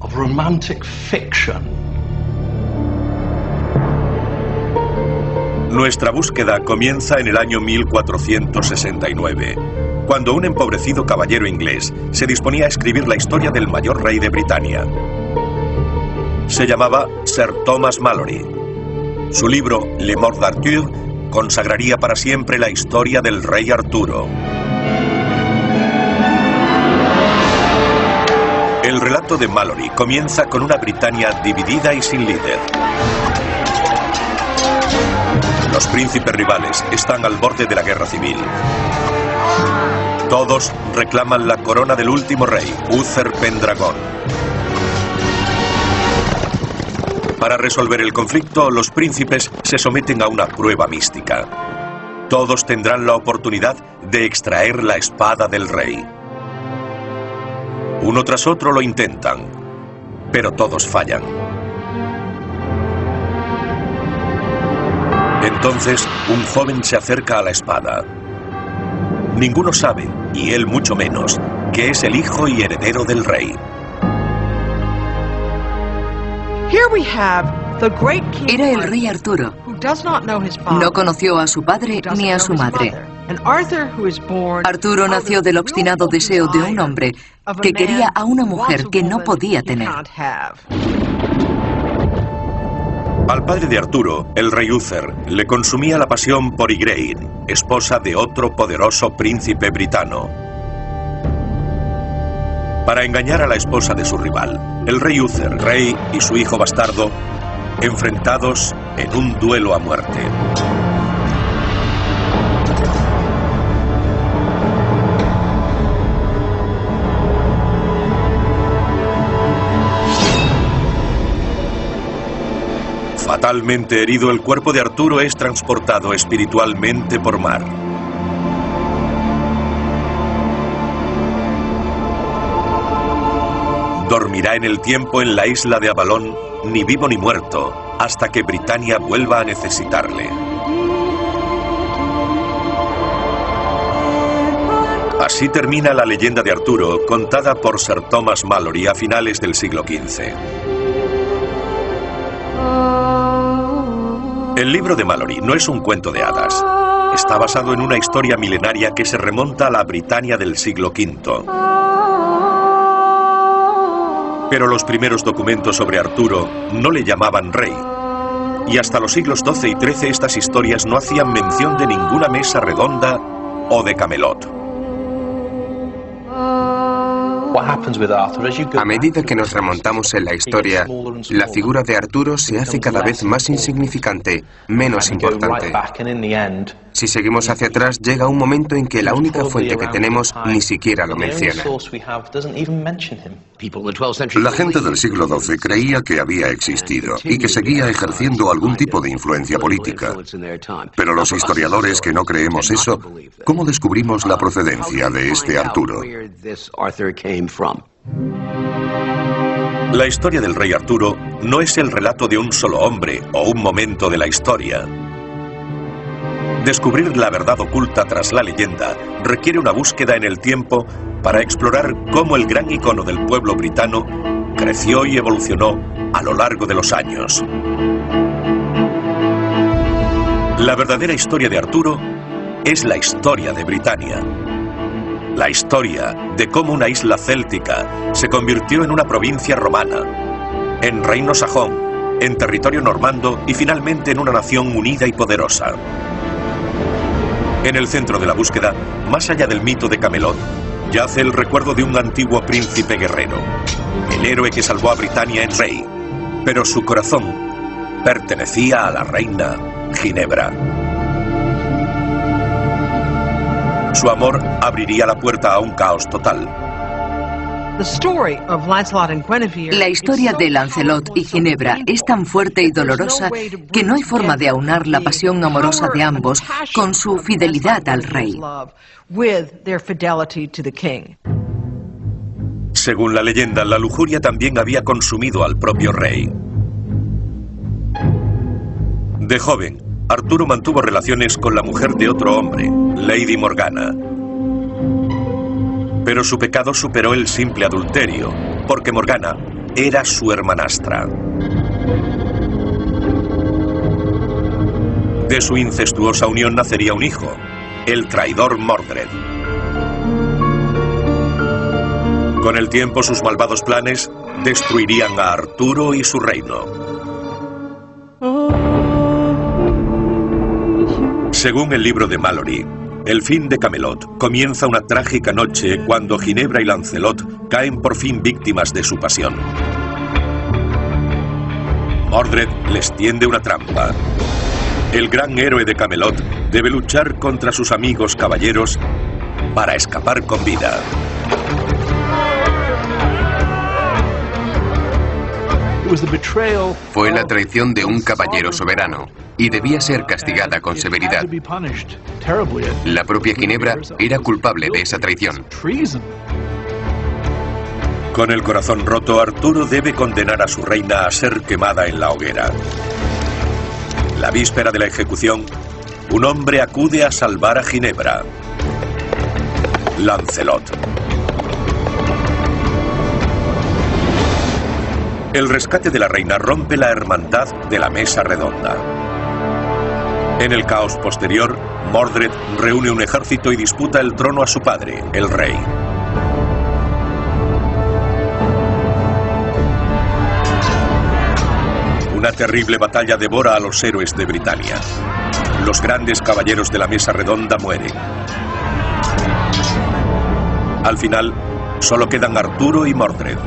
Nuestra búsqueda comienza en el año 1469, cuando un empobrecido caballero inglés se disponía a escribir la historia del mayor rey de Britania. Se llamaba Sir Thomas Malory. Su libro, Le Mort d'Arthur, consagraría para siempre la historia del rey Arturo. El relato de Malory comienza con una Britania dividida y sin líder. Los príncipes rivales están al borde de la guerra civil. Todos reclaman la corona del último rey, Uther Pendragon. Para resolver el conflicto, los príncipes se someten a una prueba mística. Todos tendrán la oportunidad de extraer la espada del rey. Uno tras otro lo intentan, pero todos fallan. Entonces, un joven se acerca a la espada. Ninguno sabe, y él mucho menos, que es el hijo y heredero del rey. Era el rey Arturo. No conoció a su padre ni a su madre. Arturo nació del obstinado deseo de un hombre que quería a una mujer que no podía tener. Al padre de Arturo, el rey Uther, le consumía la pasión por Igraine, esposa de otro poderoso príncipe britano. Para engañar a la esposa de su rival, el rey Uther, rey y su hijo bastardo, enfrentados en un duelo a muerte. Fatalmente herido, el cuerpo de Arturo es transportado espiritualmente por mar. Dormirá en el tiempo en la isla de Avalon, ni vivo ni muerto, hasta que Britania vuelva a necesitarle. Así termina la leyenda de Arturo, contada por Sir Thomas Malory a finales del siglo XV. El libro de Malory no es un cuento de hadas. Está basado en una historia milenaria que se remonta a la Britania del siglo V. Pero los primeros documentos sobre Arturo no le llamaban rey. Y hasta los siglos XII y XIII estas historias no hacían mención de ninguna mesa redonda o de Camelot. A medida que nos remontamos en la historia, la figura de Arturo se hace cada vez más insignificante, menos importante. Si seguimos hacia atrás, llega un momento en que la única fuente que tenemos ni siquiera lo menciona. La gente del siglo XII creía que había existido y que seguía ejerciendo algún tipo de influencia política. Pero los historiadores que no creemos eso, ¿cómo descubrimos la procedencia de este Arturo? La historia del rey Arturo no es el relato de un solo hombre o un momento de la historia. Descubrir la verdad oculta tras la leyenda requiere una búsqueda en el tiempo para explorar cómo el gran icono del pueblo britano creció y evolucionó a lo largo de los años. La verdadera historia de Arturo es la historia de Britania. La historia de cómo una isla céltica se convirtió en una provincia romana, en reino sajón, en territorio normando y finalmente en una nación unida y poderosa. En el centro de la búsqueda, más allá del mito de Camelot, yace el recuerdo de un antiguo príncipe guerrero, el héroe que salvó a Britania en rey, pero su corazón pertenecía a la reina Ginebra. Su amor abriría la puerta a un caos total. La historia de Lancelot y Ginebra es tan fuerte y dolorosa que no hay forma de aunar la pasión amorosa de ambos con su fidelidad al rey. Según la leyenda, la lujuria también había consumido al propio rey. De joven, Arturo mantuvo relaciones con la mujer de otro hombre, Lady Morgana. Pero su pecado superó el simple adulterio, porque Morgana era su hermanastra. De su incestuosa unión nacería un hijo, el traidor Mordred. Con el tiempo, sus malvados planes destruirían a Arturo y su reino. Según el libro de Malory, el fin de Camelot comienza una trágica noche cuando Ginebra y Lancelot caen por fin víctimas de su pasión. Mordred les tiende una trampa. El gran héroe de Camelot debe luchar contra sus amigos caballeros para escapar con vida. Fue la traición de un caballero soberano y debía ser castigada con severidad. La propia Ginebra era culpable de esa traición. Con el corazón roto, Arturo debe condenar a su reina a ser quemada en la hoguera. La víspera de la ejecución, un hombre acude a salvar a Ginebra: Lancelot. El rescate de la reina rompe la hermandad de la mesa redonda. En el caos posterior, Mordred reúne un ejército y disputa el trono a su padre, el rey. Una terrible batalla devora a los héroes de Britania. Los grandes caballeros de la mesa redonda mueren. Al final, solo quedan Arturo y Mordred.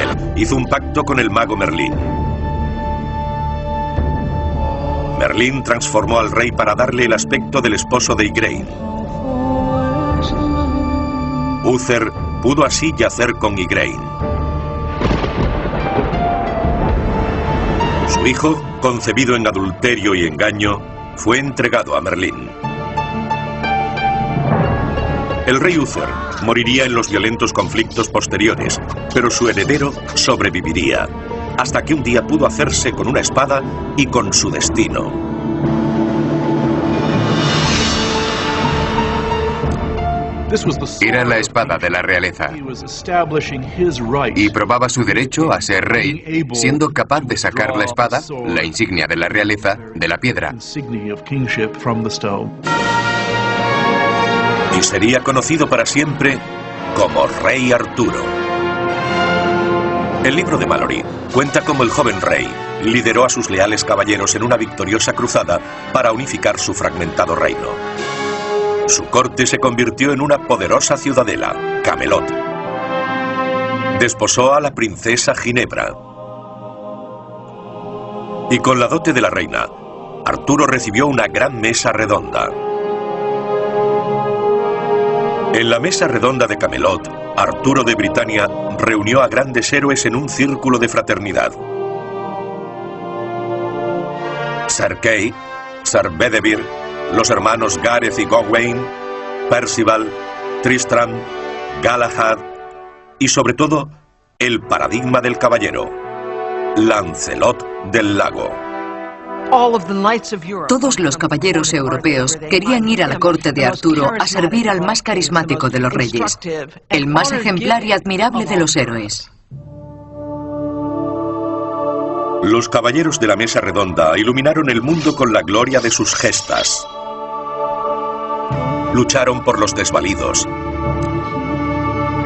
Él hizo un pacto con el mago Merlín. Merlín transformó al rey para darle el aspecto del esposo de Igraine. Uther pudo así yacer con Igraine. Su hijo, concebido en adulterio y engaño, fue entregado a Merlín. El rey Uther moriría en los violentos conflictos posteriores, pero su heredero sobreviviría, hasta que un día pudo hacerse con una espada y con su destino. Era la espada de la realeza y probaba su derecho a ser rey, siendo capaz de sacar la espada, la insignia de la realeza, de la piedra. Y sería conocido para siempre como Rey Arturo. El libro de Malory cuenta cómo el joven rey lideró a sus leales caballeros en una victoriosa cruzada para unificar su fragmentado reino. Su corte se convirtió en una poderosa ciudadela, Camelot. Desposó a la princesa Ginebra. Y con la dote de la reina, Arturo recibió una gran mesa redonda. En la mesa redonda de Camelot, Arturo de Britania reunió a grandes héroes en un círculo de fraternidad. Sir Kay, Sir Bedivere, los hermanos Gareth y Gawain, Percival, Tristram, Galahad y sobre todo, el paradigma del caballero, Lancelot del Lago. Todos los caballeros europeos querían ir a la corte de Arturo a servir al más carismático de los reyes, el más ejemplar y admirable de los héroes. Los caballeros de la mesa redonda iluminaron el mundo con la gloria de sus gestas. Lucharon por los desvalidos.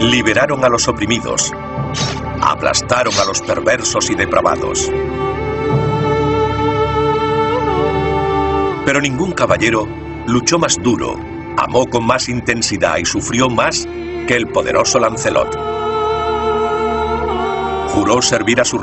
Liberaron a los oprimidos. Aplastaron a los perversos y depravados. Pero ningún caballero luchó más duro, amó con más intensidad y sufrió más que el poderoso Lancelot. Juró servir a su